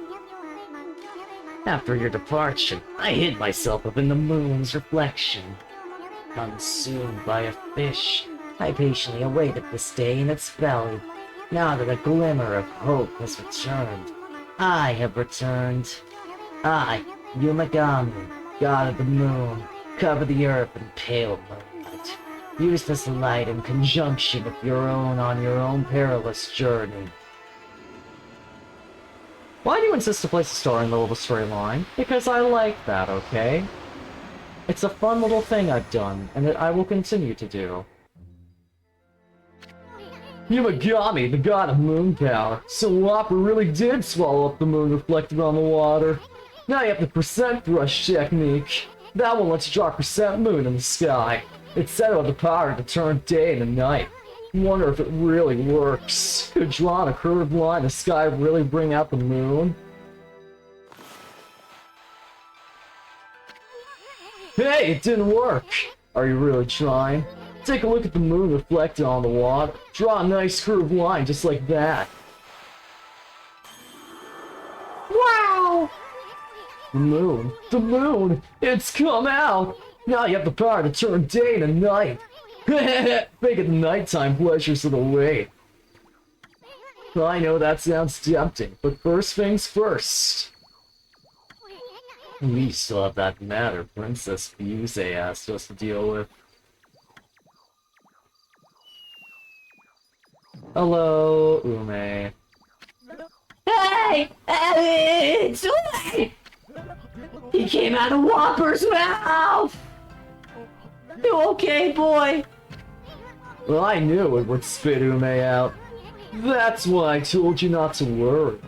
After your departure, I hid myself up in the moon's reflection. Consumed by a fish, I patiently awaited this day in its belly. Now that a glimmer of hope has returned, I have returned. I, Ōkami, god of the moon, cover the earth in pale moonlight. Use this light in conjunction with your own on your own perilous journey. Why do you insist to place a star in the middle of the storyline? Because I like that, okay? It's a fun little thing I've done, and that I will continue to do. Ōkami, the god of moon power. So Whopper really did swallow up the moon reflected on the water. Now you have the percent brush technique. That one lets you draw a percent moon in the sky. It's said to have the power to turn day into night. Wonder if it really works. Could drawing a curved line in the sky really bring out the moon? Hey, it didn't work! Are you really trying? Take a look at the moon reflected on the water. Draw a nice curved line just like that. Wow! The moon! The moon! It's come out! Now you have the power to turn day into night! Make it nighttime pleasures of the way. I know that sounds tempting, but first things first. We still have that matter Princess Fuse asked us to deal with. Hello, Ume. Hey! It's Ume! He came out of Whopper's mouth! You okay, boy? Well, I knew it would spit Ume out. That's why I told you not to worry.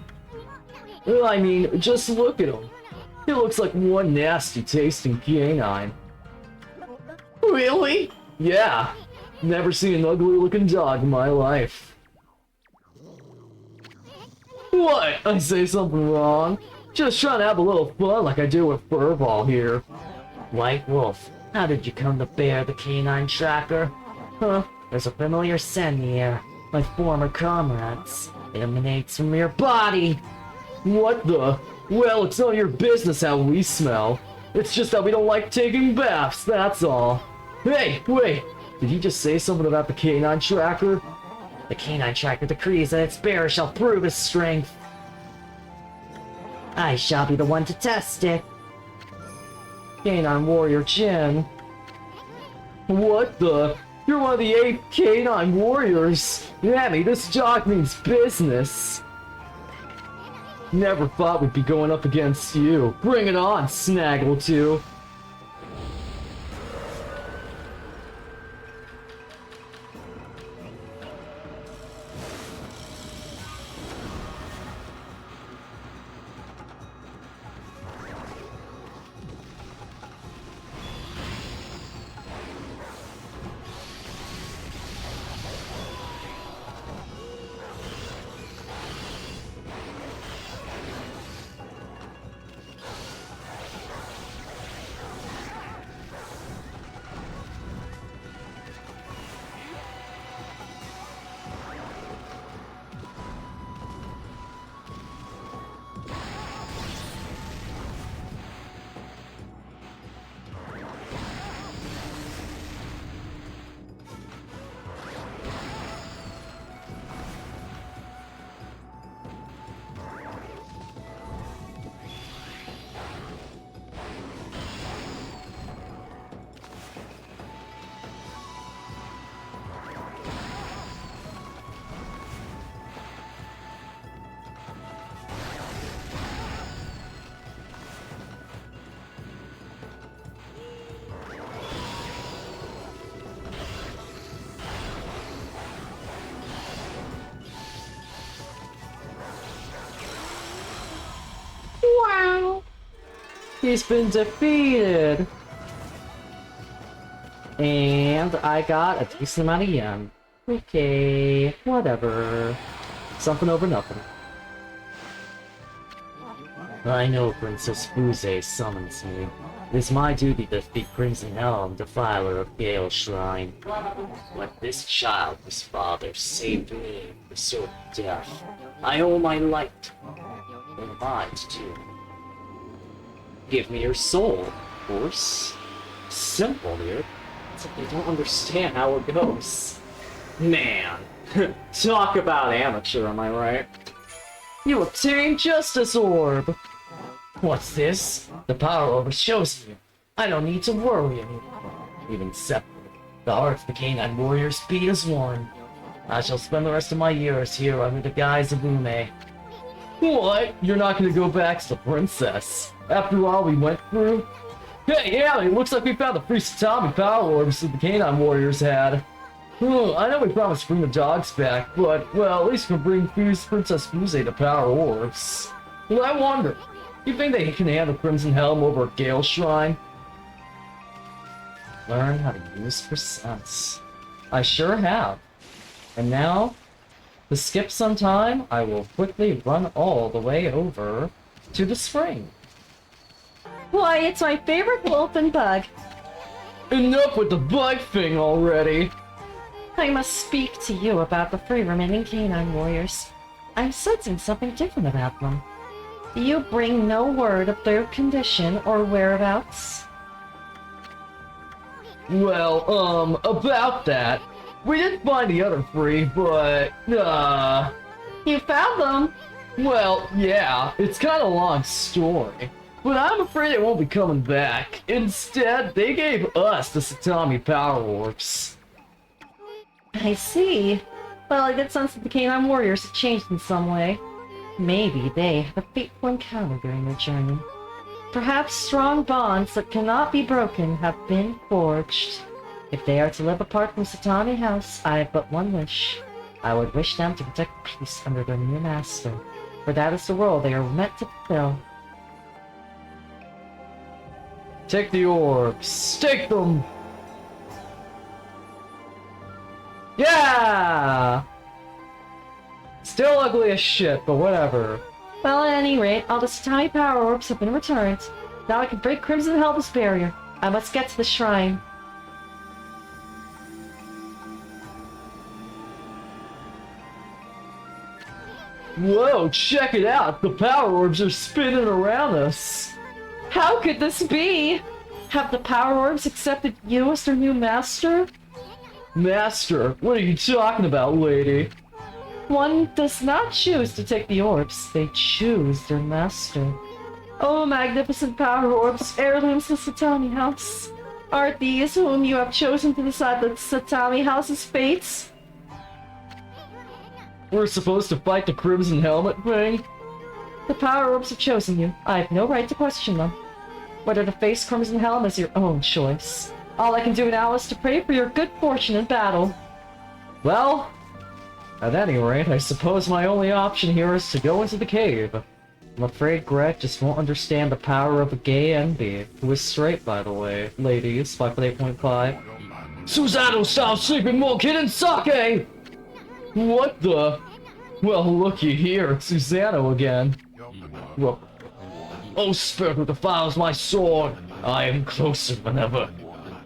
Well, I mean, just look at him. He looks like one nasty tasting canine. Really? Yeah, never seen an ugly looking dog in my life. What? I say something wrong? Just trying to have a little fun like I do with Furball here. White Wolf, how did you come to bear the canine tracker? Huh? There's a familiar scent in the air. My former comrades. emanates from your body. What the? Well, it's none of your business how we smell. It's just that we don't like taking baths, that's all. Hey, wait! Did he just say something about the canine tracker? The canine tracker decrees that its bearer shall prove his strength. I shall be the one to test it. Canine Warrior Jin. What the? You're one of the 8 canine warriors! Yami, this jock means business! Never thought we'd be going up against you. Bring it on, Snaggletooth! He's been defeated! And I got a decent amount of yen. Okay, whatever. Something over nothing. I know Princess Fuze summons me. It is my duty to defeat Crimson Helm, defiler of Gale Shrine. But this child, his father, saved me from the sword of death. I owe my light. What am I to do? Give me your soul, of course. Simple, dude. It's like they don't understand how it goes. Man, talk about amateur, am I right? You obtained Justice Orb! What's this? The power orb shows me. I don't need to worry anymore. Even separate, the hearts of the canine warriors beat as one. I shall spend the rest of my years here under the guise of Ume. What? You're not gonna go back to the princess? After all we went through? Hey, yeah, it looks like we found the free Satami power orbs that the canine warriors had. I know we promised to bring the dogs back, but, well, at least we can bring Princess Fuze the power orbs. Well, I wonder, you think they can handle Crimson Helm over at Gale Shrine? Learn how to use percents. I sure have. And now, to skip some time, I will quickly run all the way over to the spring. Why, it's my favorite wolf and bug. Enough with the bug thing already! I must speak to you about the 3 remaining canine warriors. I'm sensing something different about them. You bring no word of their condition or whereabouts? Well, about that. We did find the other 3, but, You found them! well, yeah, it's kind of a long story. But I'm afraid it won't be coming back. Instead, they gave us the Satami power orbs. I see. Well, I did sense that the canine warriors have changed in some way. Maybe they had a fateful encounter during their journey. Perhaps strong bonds that cannot be broken have been forged. If they are to live apart from Satami House, I have but one wish. I would wish them to protect peace under their new master, for that is the role they are meant to fulfill. Take the orbs. Take them! Yeah! Still ugly as shit, but whatever. Well, at any rate, all the Satami power orbs have been returned. Now I can break Crimson Helm's barrier. I must get to the shrine. Whoa, check it out! The power orbs are spinning around us! How could this be? Have the power orbs accepted you as their new master? Master, what are you talking about, lady? One does not choose to take the orbs, they choose their master. Oh, magnificent power orbs, heirlooms of the Satami House. Are these whom you have chosen to decide the Satami House's fates? We're supposed to fight the Crimson Helmet thing? The power orbs have chosen you. I have no right to question them. Whether to face Crimson Helm is your own choice. All I can do now is to pray for your good fortune in battle. Well, at any rate, I suppose my only option here is to go into the cave. I'm afraid Gret just won't understand the power of a gay envy, who is straight, by the way. Ladies, 5.8.5. Susanoo style sleeping more kid and sake! What the? Well, looky here, it's Susanoo again. Well, oh, spirit who defiles my sword, I am closer than ever.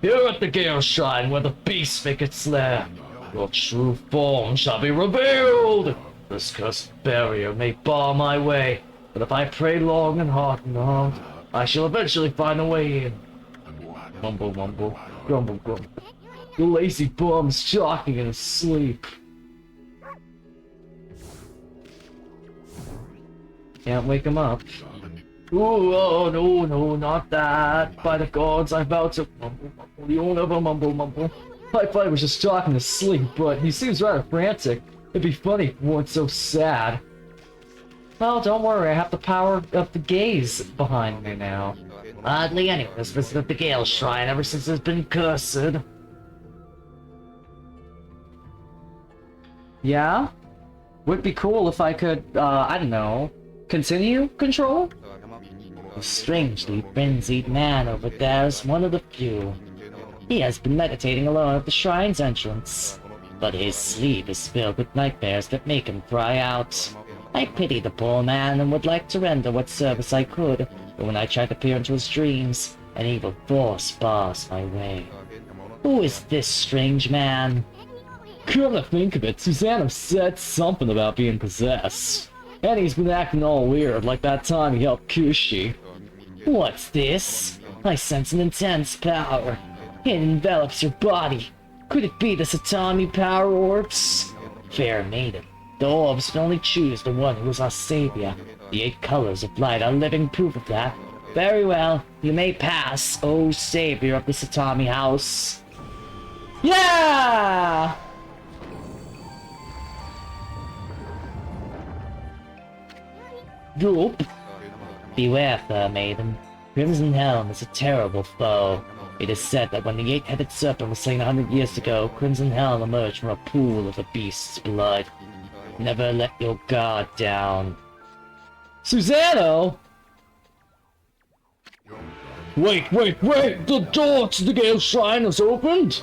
Here at the Gale Shrine, where the beast make its lair, your true form shall be revealed! This cursed barrier may bar my way, but if I pray long and hard and hard, I shall eventually find a way in. Mumble, mumble, grumble, grumble. The lazy bum's talking in his sleep. Can't wake him up. Ooh, oh, no, no, not that. By the gods, I vow to mumble, mumble. You'll never mumble, mumble. Hi-Fi was just talking to sleep, but he seems rather frantic. It'd be funny if he weren't so sad. Well, don't worry, I have the power of the gaze behind me now. Hardly anyone has visited the Gale Shrine ever since it's been cursed. Yeah? Would be cool if I could, I don't know, continue control? The strangely frenzied man over there is one of the few. He has been meditating alone at the shrine's entrance, but his sleep is filled with nightmares that make him cry out. I pity the poor man and would like to render what service I could, but when I try to peer into his dreams, an evil force bars my way. Who is this strange man? Come to think of it, Susanoo said something about being possessed. And he's been acting all weird, like that time he helped Kushi. What's this? I sense an intense power. It envelops your body. Could it be the Satami power orbs? Fair maiden, the orbs can only choose the one who is our savior. The 8 colors of light are living proof of that. Very well, you may pass, O savior of the Satami house. Yeah! Gulp. Beware, fair maiden. Crimson Helm is a terrible foe. It is said that when the 8-headed serpent was slain 100 years ago, Crimson Helm emerged from a pool of a beast's blood. Never let your guard down. Susanoo! Wait! The door to the Gale Shrine has opened!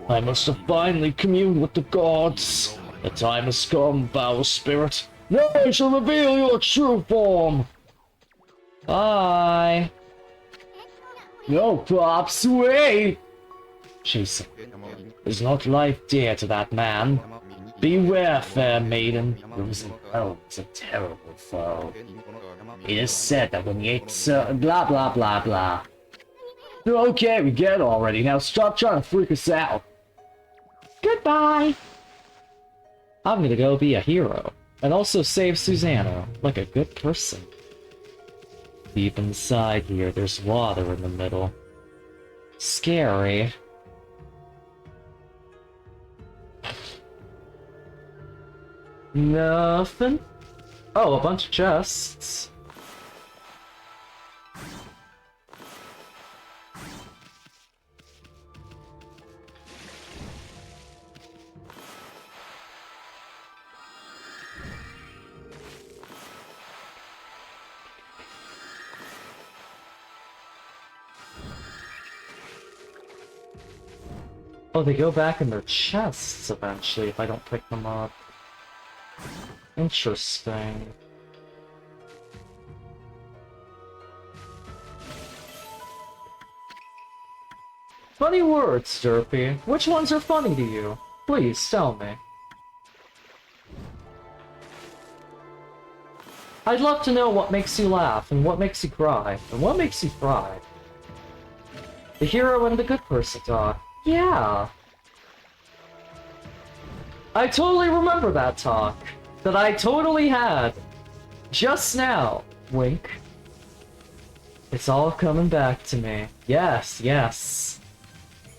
I must have finally communed with the gods. The time has come, foul spirit. Now I shall reveal your true form! Bye! No, Pops, wait! Jason, is not life dear to that man? Beware, fair maiden, Crimson Helm is a terrible foe. It is said that when the 8 blah blah blah blah. Okay, we get it already, now stop trying to freak us out. Goodbye! I'm gonna go be a hero, and also save Susanoo, like a good person. Deep inside here, there's water in the middle. Scary. Nothing? Oh, a bunch of chests. Oh, they go back in their chests eventually if I don't pick them up. Interesting. Funny words, Derpy. Which ones are funny to you? Please tell me. I'd love to know what makes you laugh, and what makes you cry, and what makes you cry. The hero and the good person talk. Yeah. I totally remember that talk. That I totally had. Just now. Wink. It's all coming back to me. Yes, yes.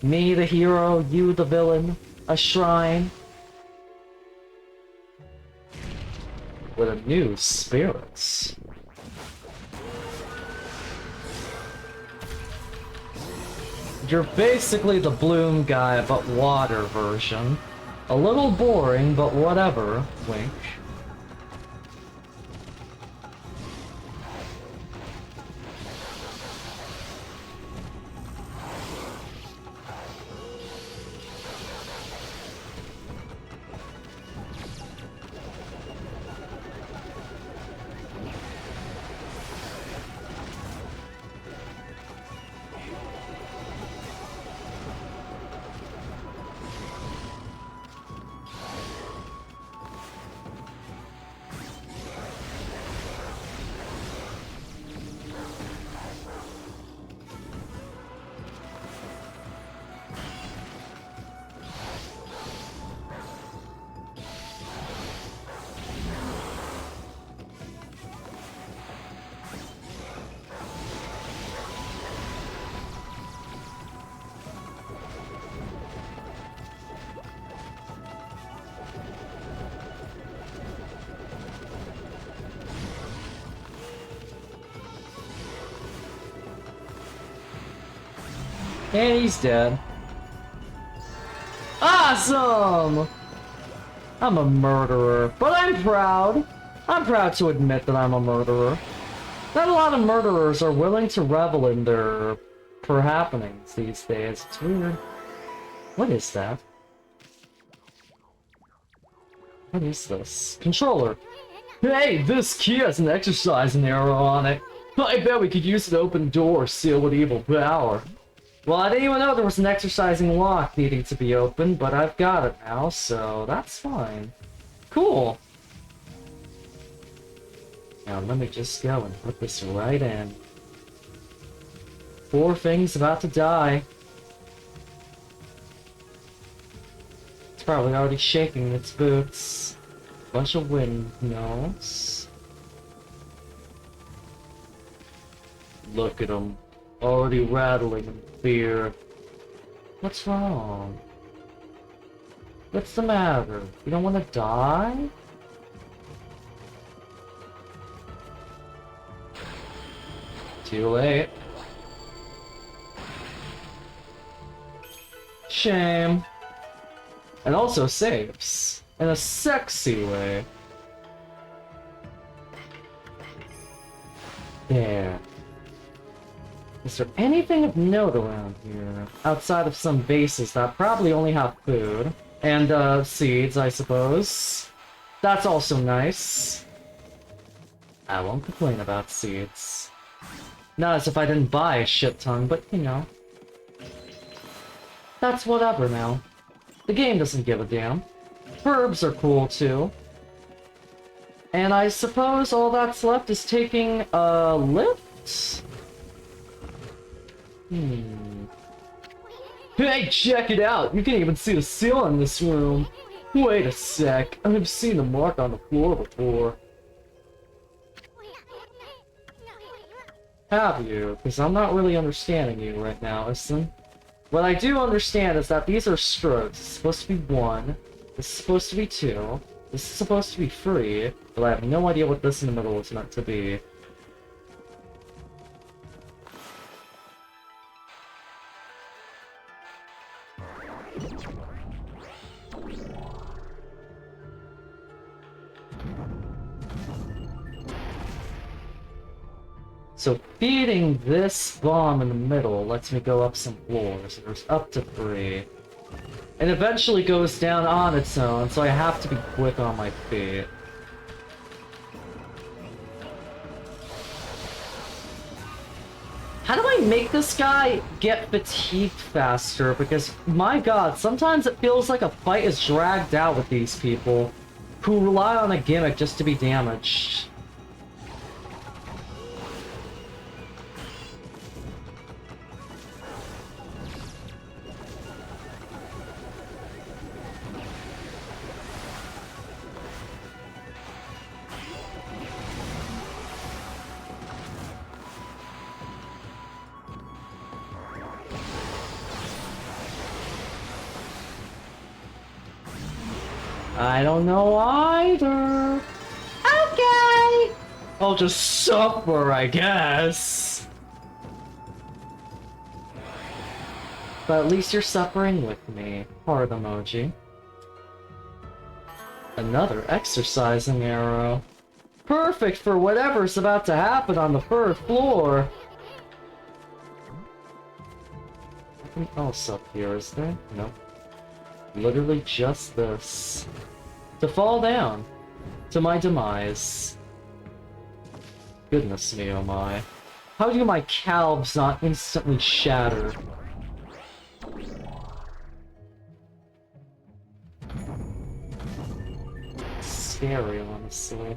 Me the hero, you the villain. A shrine. With a new spirit. You're basically the Bloom guy, but water version. A little boring, but whatever. Wink. And he's dead. Awesome! I'm a murderer, but I'm proud. I'm proud to admit that I'm a murderer. Not a lot of murderers are willing to revel in their happenings these days. It's weird. What is that? What is this? Controller. Hey, this key has an exercising arrow on it. I bet we could use it to open doors sealed with evil power. Well, I didn't even know there was an exercising lock needing to be opened, but I've got it now, so that's fine. Cool. Now let me just go and put this right in. Poor thing's about to die. It's probably already shaking its boots. Bunch of windmills. Look at them. Already rattling in fear. What's wrong? What's the matter? You don't want to die? Too late. Shame. And also saves. In a sexy way. There. Is there anything of note around here? Outside of some bases that probably only have food. And, seeds, I suppose. That's also nice. I won't complain about seeds. Not as if I didn't buy a shit ton, but, you know. That's whatever now. The game doesn't give a damn. Herbs are cool, too. And I suppose all that's left is taking a lift? Hey, check it out! You can even see the ceiling in this room. Wait a sec, I've seen the mark on the floor before. Have you? Because I'm not really understanding you right now, Iston. What I do understand is that these are strokes. It's supposed to be 1, this is supposed to be 2, this is supposed to be 3, but I have no idea what this in the middle is meant to be. So feeding this bomb in the middle lets me go up some floors. There's up to 3. It eventually goes down on its own, so I have to be quick on my feet. How do I make this guy get fatigued faster? Because, my god, sometimes it feels like a fight is dragged out with these people who rely on a gimmick just to be damaged. I don't know either. Okay! I'll just suffer, I guess. But at least you're suffering with me, heart emoji. Another exercising arrow. Perfect for whatever's about to happen on the third floor. Nothing else up here, is there? Nope. Literally just this. To fall down. To my demise. Goodness me, oh my. How do my calves not instantly shatter? Scary, honestly.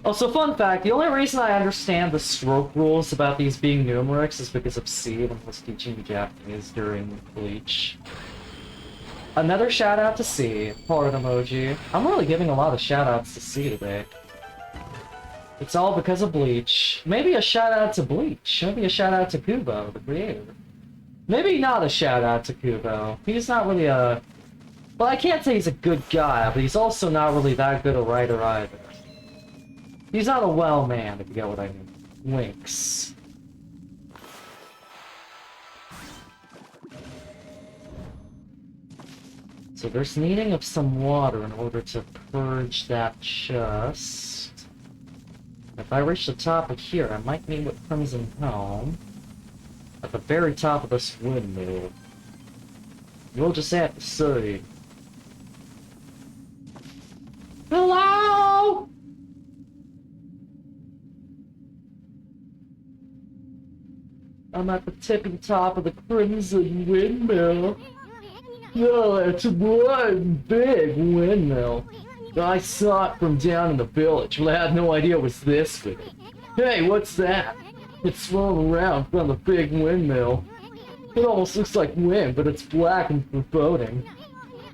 Also, fun fact, the only reason I understand the stroke rules about these being numerics is because of C when I was teaching me Japanese during Bleach. Another shout out to C, heart emoji. I'm really giving a lot of shout outs to C today. It's all because of Bleach. Maybe a shout out to Bleach. Maybe a shout out to Kubo, the creator. Maybe not a shout out to Kubo. He's not really a... Well, I can't say he's a good guy, but he's also not really that good a writer either. He's not a well man, if you get what I mean. Winks. So there's needing of some water in order to purge that chest. If I reach the top of here, I might meet with Crimson Helm. At the very top of this windmill. You'll just have to see. Hello? I'm at the tippy top of the Crimson Windmill. Oh, it's one big windmill. I saw it from down in the village, but I had no idea it was this big. Hey, what's that? It's swirling around from the big windmill. It almost looks like wind, but it's black and foreboding.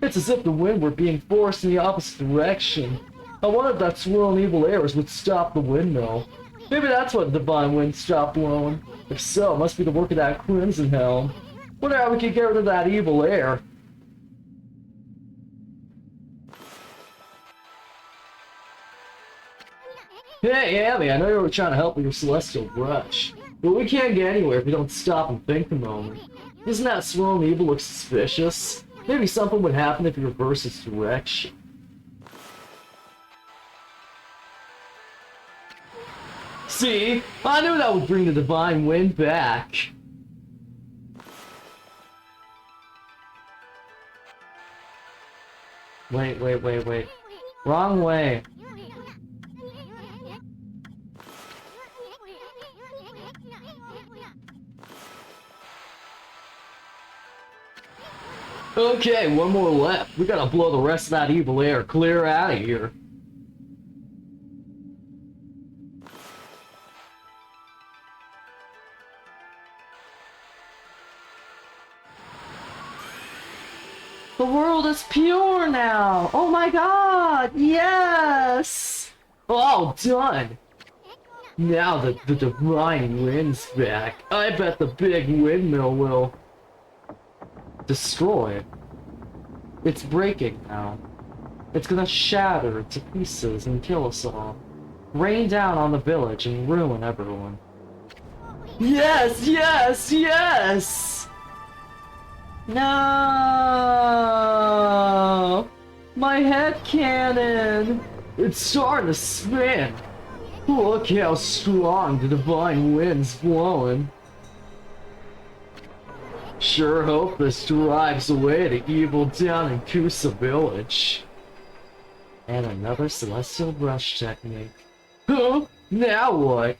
It's as if the wind were being forced in the opposite direction. I wonder if that swirling evil airs would stop the windmill. Maybe that's what the divine wind stopped blowing. If so, it must be the work of that Crimson Helm. Wonder how we could get rid of that evil air. Hey, Abby, I know you were trying to help with your celestial brush, but we can't get anywhere if we don't stop and think a moment. Doesn't that swirling evil look suspicious? Maybe something would happen if you reverse its direction. See? I knew that would bring the divine wind back. Wait. Wrong way. Okay, one more left. We gotta blow the rest of that evil air clear out of here. The world is pure now! Oh my god! Yes! All done! Now that the divine wind's back, I bet the big windmill will... destroy. It's breaking now. It's gonna shatter to pieces and kill us all. Rain down on the village and ruin everyone. Yes! Yes! Yes! No! My head cannon! It's starting to spin! Look how strong the divine wind's blowing. Sure hope this drives away the evil down in Kusa village. And another celestial brush technique. Huh? Now what?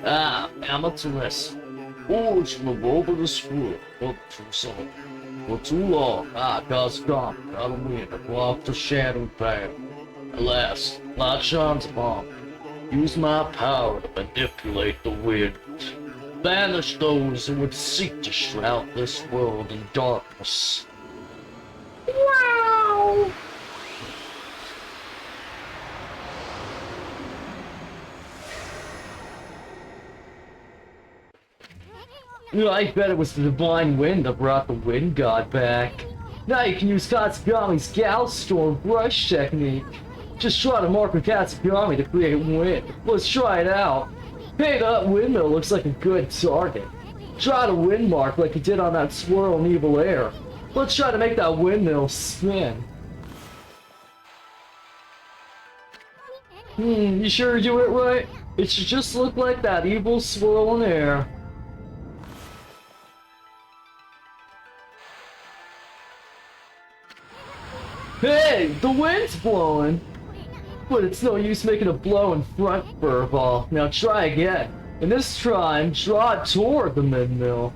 Ah, amateurist. Última volta do escuro. For too long, I caused calm, got a wind, I walked the shadow path. Alas, light shines upon me. Use my power to manipulate the wind. Banish those who would seek to shroud this world in darkness. Wow! I bet it was the divine wind that brought the wind god back. Now you can use Katsugami's Galstorm brush technique. Just try to mark with Katsugami to create wind. Let's try it out. Hey, that windmill looks like a good target. Try to wind mark like you did on that swirl in evil air. Let's try to make that windmill spin. You sure you do it right? It should just look like that evil swirl in air. Hey, the wind's blowing! But it's no use making it blow in front, Furball. Now try again. And this time, draw it toward the windmill.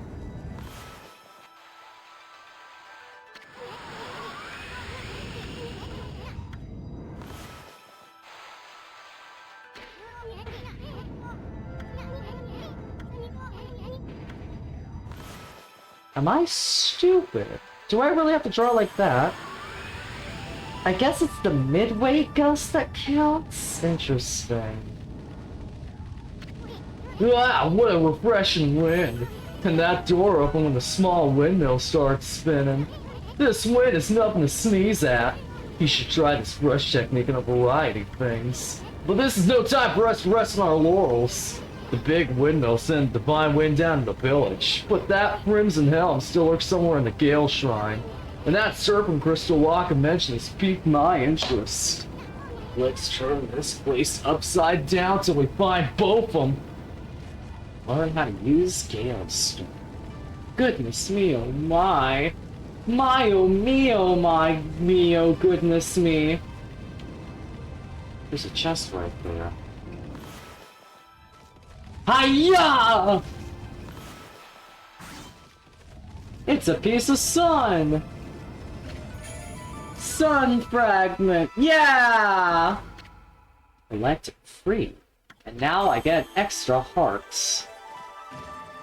Am I stupid? Do I really have to draw like that? I guess it's the midway gust that counts? Interesting. Ah, what a refreshing wind! And that door opened when the small windmill starts spinning. This wind is nothing to sneeze at. You should try this brush technique on a variety of things. But this is no time for us to rest on our laurels. The big windmill sent divine wind down to the village, but that crimson helm still lurks somewhere in the Gale Shrine. And that serpent crystal Ōkami mentioned has piqued my interest. Let's turn this place upside down till we find both of them. Learn how to use Gale Stone. Goodness me, oh my. My oh me, oh my me, oh goodness me. There's a chest right there. Hiya! It's a piece of sun! Sun fragment! Yeah! Electric free. And now I get extra hearts.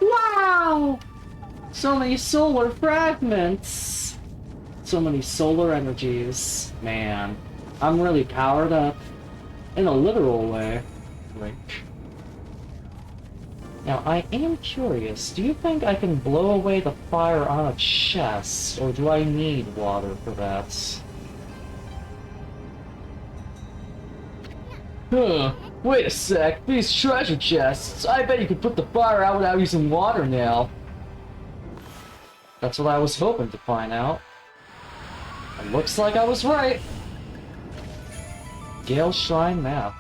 Wow! So many solar fragments! So many solar energies. Man, I'm really powered up. In a literal way. Link. Now, I am curious, do you think I can blow away the fire on a chest, or do I need water for that? Huh, wait a sec, these treasure chests, I bet you could put the fire out without using water now. That's what I was hoping to find out. It looks like I was right. Gale Shrine map.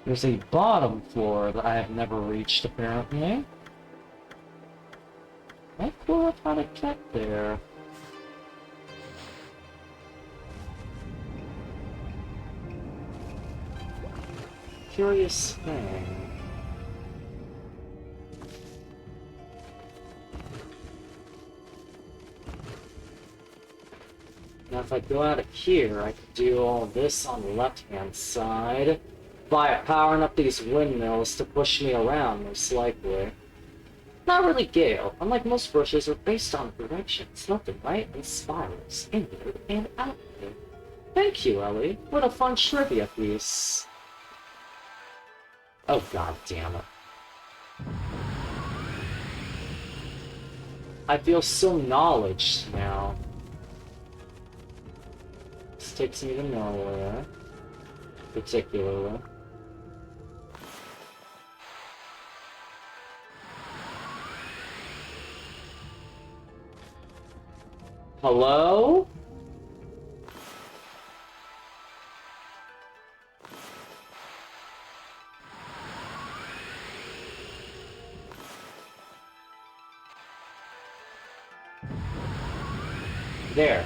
There's a bottom floor that I have never reached, apparently. Not sure how to get there. Curious thing. Now if I go out of here, I could do all this on the left-hand side by powering up these windmills to push me around, most likely. Not really Gale. Unlike most brushes, are based on directions, left and right, and spirals, inward and outward. Thank you, Ellie. What a fun trivia piece. Oh, god damn it. I feel so knowledged now. This takes me to nowhere. Particularly. Hello? There.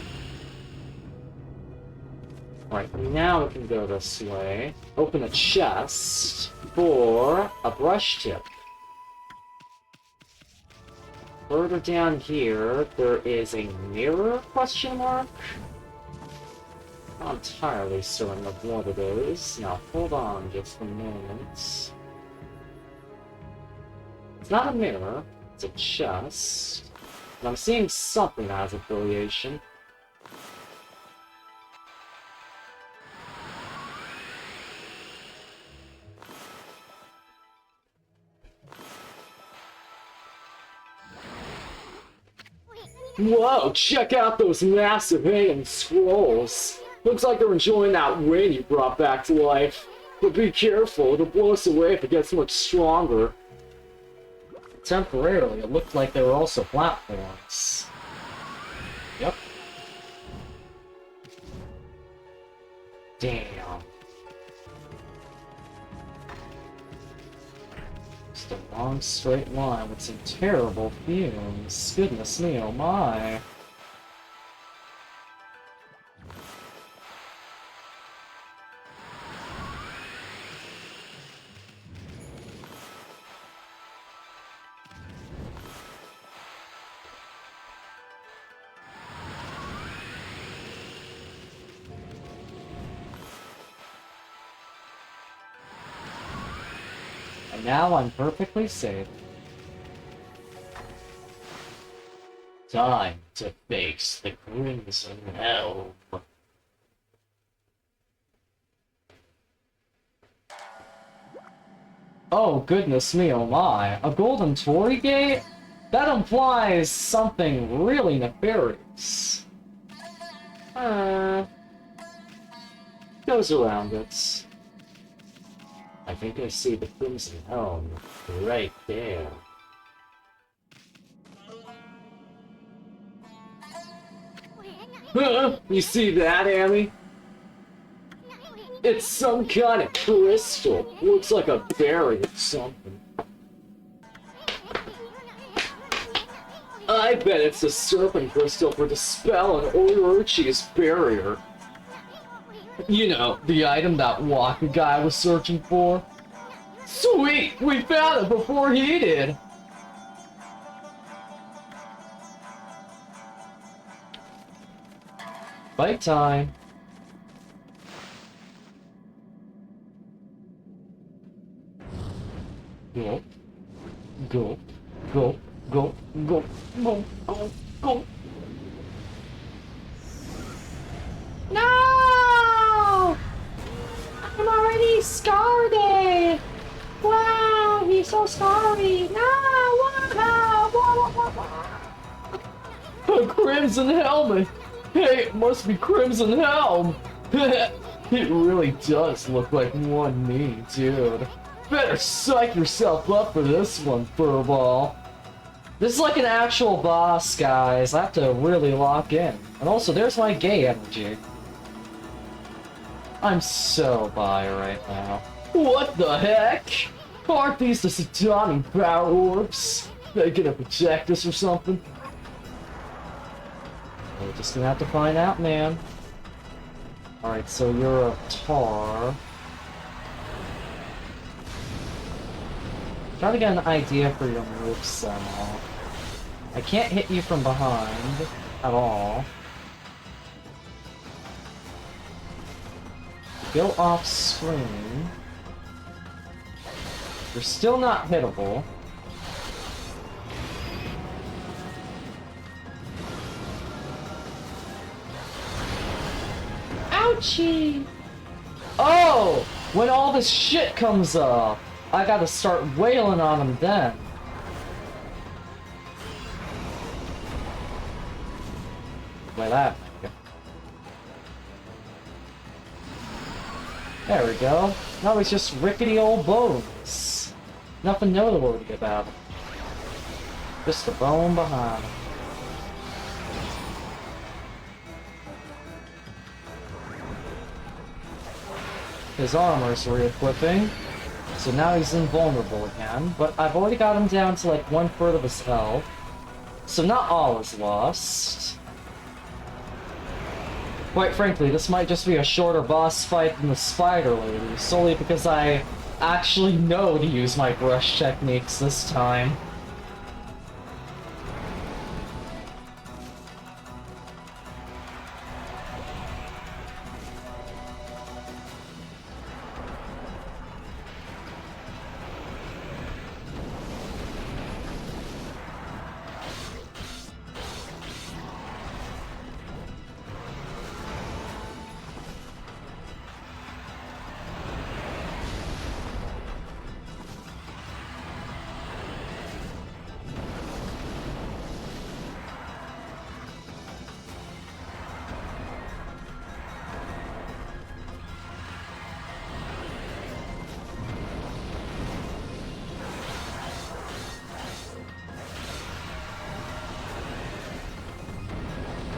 Right, now we can go this way. Open a chest for a brush tip. Further down here, there is a mirror question mark? Not entirely certain of what it is. Now, hold on just a moment. It's not a mirror, it's a chest. And I'm seeing something that has affiliation. Whoa, check out those massive hanging scrolls. Looks like they're enjoying that rain you brought back to life. But be careful, it'll blow us away if it gets much stronger. Temporarily, it looked like they were also platforms. Yep. Damn. Just a long straight line with some terrible fumes. Goodness me, oh my. And now I'm perfectly safe. Time to face the crimson hell. Oh goodness me, oh my. A golden Torii gate? That implies something really nefarious. Goes around it. I think I see the crimson helm right there. You see that, Amy? It's some kind of crystal. Looks like a berry or something. I bet it's a serpent crystal for dispelling Orochi's barrier. You know, the item that Waka guy was searching for. Sweet! We found it before he did! Fight time! Go. Go. Go. Go. Go. Go. Go. Go. No! I'm already scarred! Wow, he's so sorry! No! A crimson helmet! Hey, it must be Crimson Helm! It really does look like one me, dude. Better psych yourself up for this one, Furball. This is like an actual boss, guys. I have to really lock in. And also, there's my gay energy. I'm so bi right now. What the heck? Aren't these the Satani power orbs? They gonna protect us or something? We're just gonna have to find out, man. Alright, so you're a tar. Try to get an idea for your moveset. I can't hit you from behind at all. Go off screen. You're still not hittable. Ouchie! Oh! When all this shit comes up, I gotta start wailing on him then. Like that. There we go. Now it's just rickety old bones. Nothing noteworthy about it. Just a bone behind. His armor's re-equipping, so now he's invulnerable again, but I've already got him down to like 1/3 of his health, so not all is lost. Quite frankly, this might just be a shorter boss fight than the Spider Lady, solely because I actually know to use my brush techniques this time.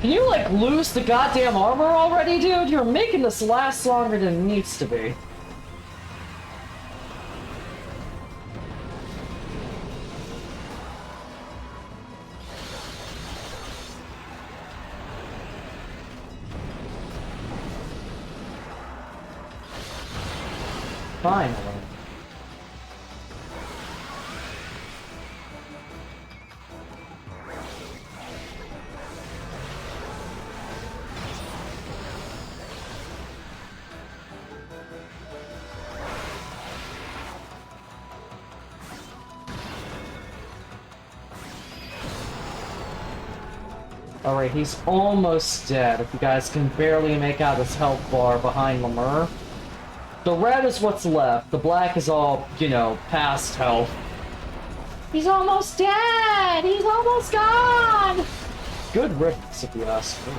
Can you, like, lose the goddamn armor already, dude? You're making this last longer than it needs to be. Finally. Alright, he's almost dead, if you guys can barely make out his health bar behind Lemur. The red is what's left, the black is all, you know, past health. He's almost dead! He's almost gone! Good riddance, if you ask me.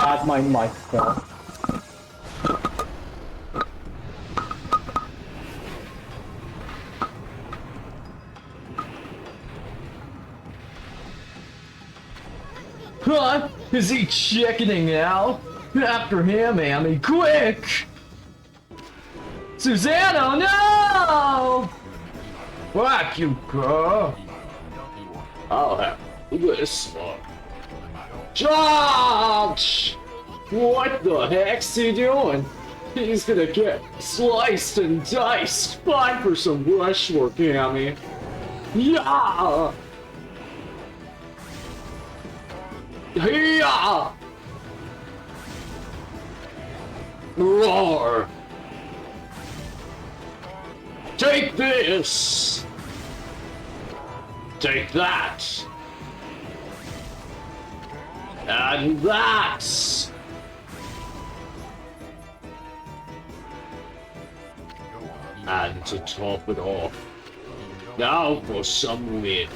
Add my microphone. Huh? Is he chickening out? After him, Amy, quick! Susanna, no! Back you go! I'll have this one. Charge! What the heck's he doing? He's gonna get sliced and diced. Fine for some brushwork, Amy. Yeah! Yeah! Roar! Take this! Take that! And that! And to top it off, now for some wind.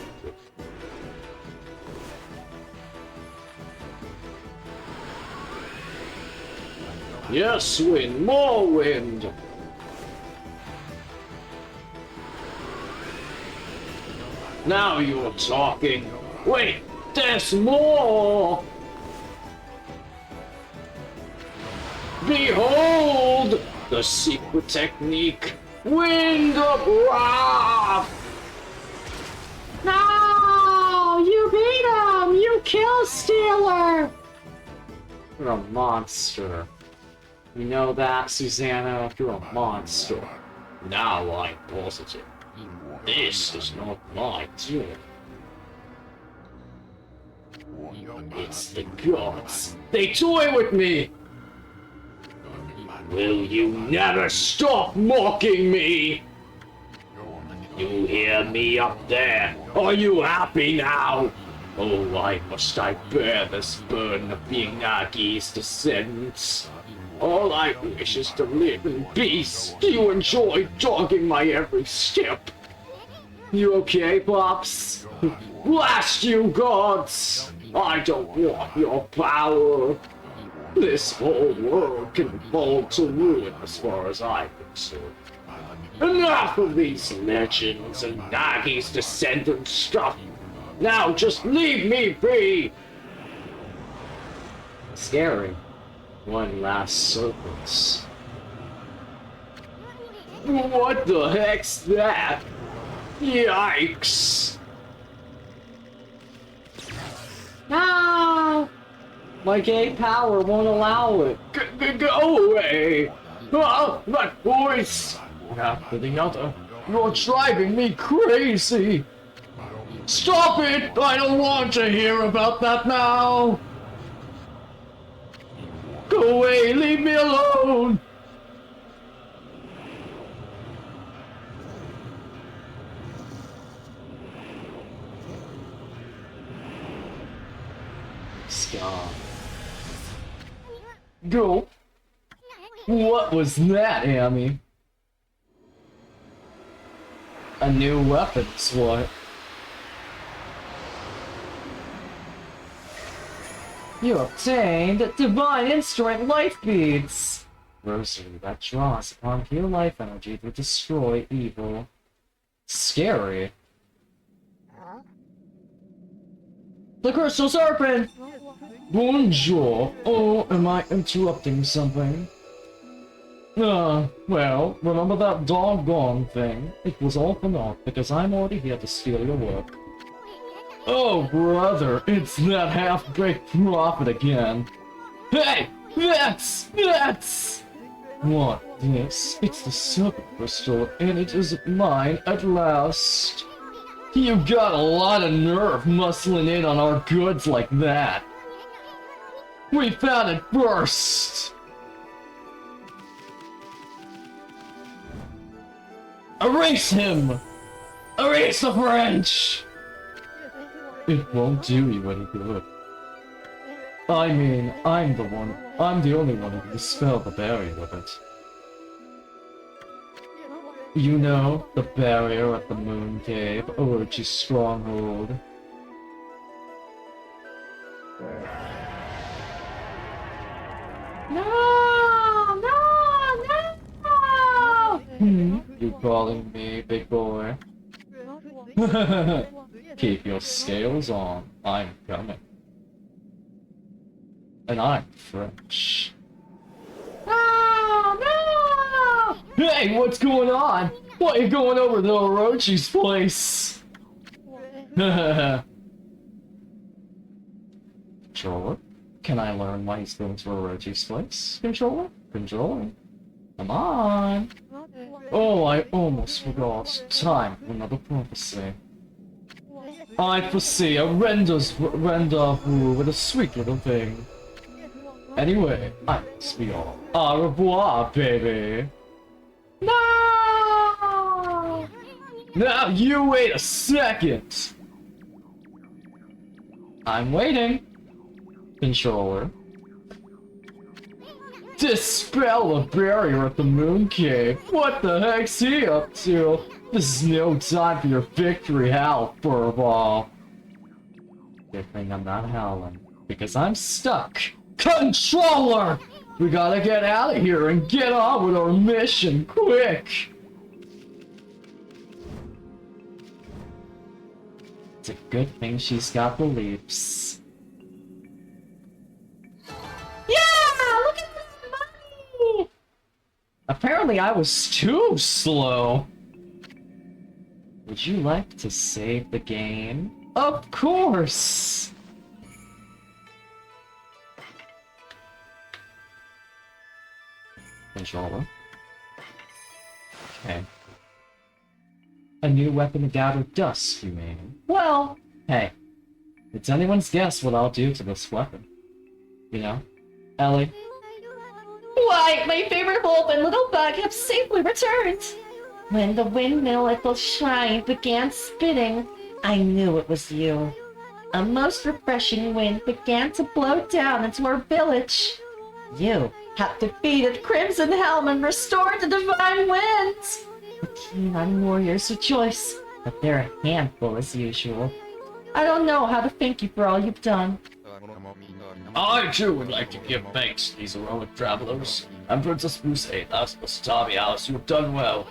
Yes, wind, more wind! Now you're talking. Wait, there's more! Behold! The secret technique! Wind of Wrath! No! You beat him! You kill Stealer! You're a monster. You know that, Susanna? You're a monster. Now I'm positive. This is not my doing. It's the gods. They toy with me! Will you never stop mocking me? You hear me up there? Are you happy now? Oh, why must I bear this burden of being Nagi's descendants? All I wish is to live in peace. You enjoy dogging my every step. You okay, Pops? Blast you, gods! I don't want your power. This whole world can fall to ruin as far as I'm concerned. Enough of these legends and Nagi's descendant stuff. Now just leave me be! Scary. One last serpent. What the heck's that? Yikes! No! My gay power won't allow it. Go away! Ah, that voice! After the other. You're driving me crazy! Stop it! I don't want to hear about that now! Go away! Leave me alone! Stop. Go. What was that, Amy? A new weapon's what? You obtained Divine Instrument Life Beads! Rosary that draws upon pure life energy to destroy evil. Scary. The Crystal Serpent! Bonjour! Oh, am I interrupting something? Well, remember that doggone thing? It was all for naught, because I'm already here to steal your work. Oh, brother, it's that half-baked prophet again. Hey! That's... What, this? It's the Serpent Crystal, and it is mine at last. You got a lot of nerve muscling in on our goods like that. We found it first! Erase him! Erase the French! It won't do you any good. I mean, I'm the only one who can dispel the barrier of it. You know, the barrier at the Moon Cave, Orochi's stronghold. No! You calling me, big boy? Keep your scales on. I'm coming. And I'm French. No! Hey, what's going on? Why are you going over to Orochi's place? Controller? Can I learn why he's going to Orochi's place? Controller? Controller? Come on! Oh, I almost forgot. Time for another prophecy. I foresee a rendezvous with a sweet little thing. Anyway, I must be off. Au revoir, baby! No! Now you wait a second! I'm waiting. Controller. Dispel the barrier at the Moon Cave. What the heck's he up to? This is no time for your victory howl, furball. Good thing I'm not howling, because I'm stuck. Controller! We gotta get out of here and get on with our mission, quick! It's a good thing she's got the leaps. Yeah! Look at this money! Apparently I was too slow. Would you like to save the game? Of course! Controller. Okay. A new weapon to gather dust, you mean? Well, hey. It's anyone's guess what I'll do to this weapon. You know? Ellie? Why, my favorite hope and little bug have safely returned. When the windmill at the shrine began spinning, I knew it was you. A most refreshing wind began to blow down into our village. You have defeated Crimson Helm and restored the divine winds. The keen-eyed warriors rejoice. but they're a handful as usual. I don't know how to thank you for all you've done. I too would like to give thanks to these heroic travelers. I'm Princess Fuse, last of the Ōkami House. You have done well.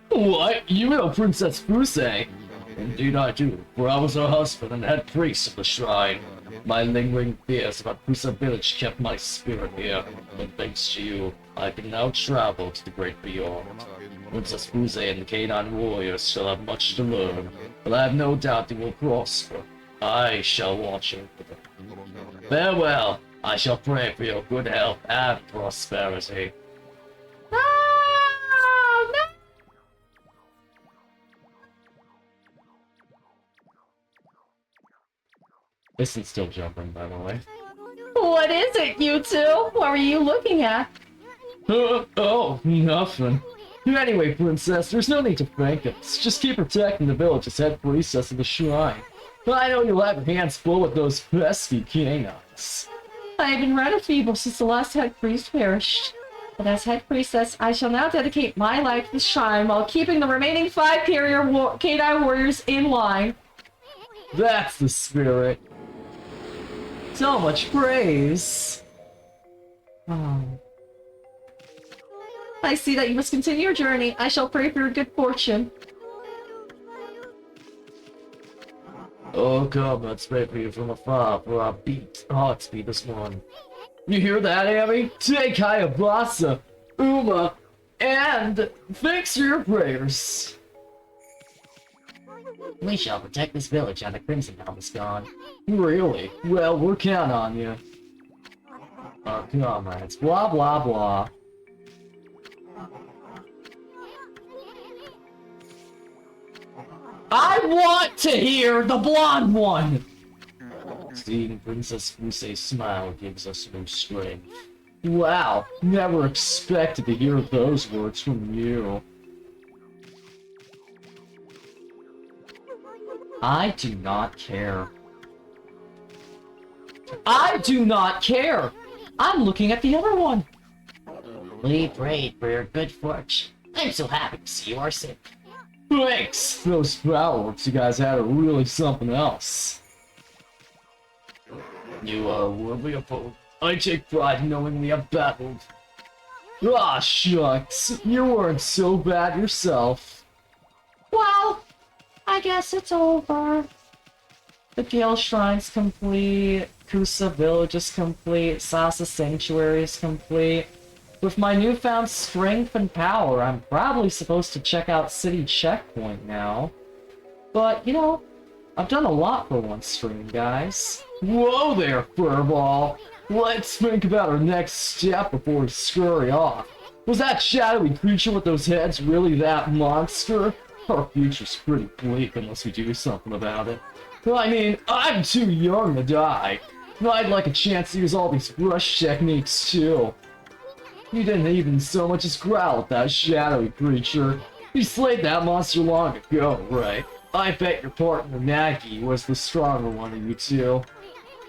What? You know Princess Fuse? Indeed I do, for I was her husband and head priest of the shrine. My lingering fears about Fuse village kept my spirit here, but thanks to you, I can now travel to the great beyond. Princess Fuse and the K9 warriors shall have much to learn, but I have no doubt they will prosper. I shall watch over them. Farewell! I shall pray for your good health and prosperity. Oh, no! This is still jumping, by the way. What is it, you two? What were you looking at? Oh, nothing. Anyway, Princess, there's no need to thank us. Just keep protecting the village as head priestess of the shrine. I know you'll have your hands full with those pesky canines. I have been rather feeble since the last head priest perished. But as head priestess, I shall now dedicate my life to the shrine while keeping the remaining 5 K9 warriors in line. That's the spirit. So much praise. Oh. I see that you must continue your journey. I shall pray for your good fortune. Oh, come, let's pray for you from afar, for our hearts beat this morning. You hear that, Amy? Take Hayabasa, Uma, and thanks for your prayers. We shall protect this village now the Crimson Helm is gone. Really? Well, we'll count on you. Our comrades, blah blah blah. I want to hear the blonde one! Seeing Princess Fuse's smile gives us new strength. Wow, never expected to hear those words from you. I do not care. I do not care! I'm looking at the other one! We prayed for your good fortune. I'm so happy to see you are safe. Thanks! Those fireworks you guys had are really something else. You are worthy of both. I take pride in knowing we have battled. Ah, shucks. You weren't so bad yourself. Well, I guess it's over. The Gale Shrine's complete, Kusa Village is complete, Sasa Sanctuary is complete. With my newfound strength and power, I'm probably supposed to check out City Checkpoint now. But, you know, I've done a lot for one stream, guys. Whoa there, Furball! Let's think about our next step before we scurry off. Was that shadowy creature with those heads really that monster? Our future's pretty bleak unless we do something about it. I mean, I'm too young to die. I'd like a chance to use all these brush techniques too. You didn't even so much as growl at that shadowy creature. You slayed that monster long ago, right? I bet your partner Nagi was the stronger one of you two.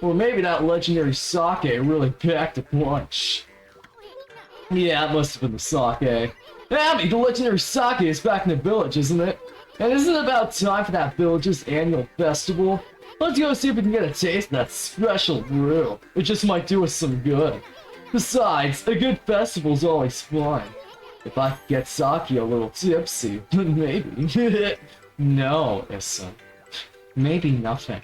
Or maybe that legendary sake really packed a punch. Yeah, it must have been the sake. Abby, the legendary sake is back in the village, isn't it? And isn't it about time for that village's annual festival? Let's go see if we can get a taste of that special brew. It just might do us some good. Besides, a good festival's always fun. If I could get sake a little tipsy, maybe. No, Issa. Maybe nothing.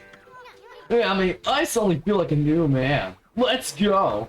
I mean, I suddenly feel like a new man. Let's go!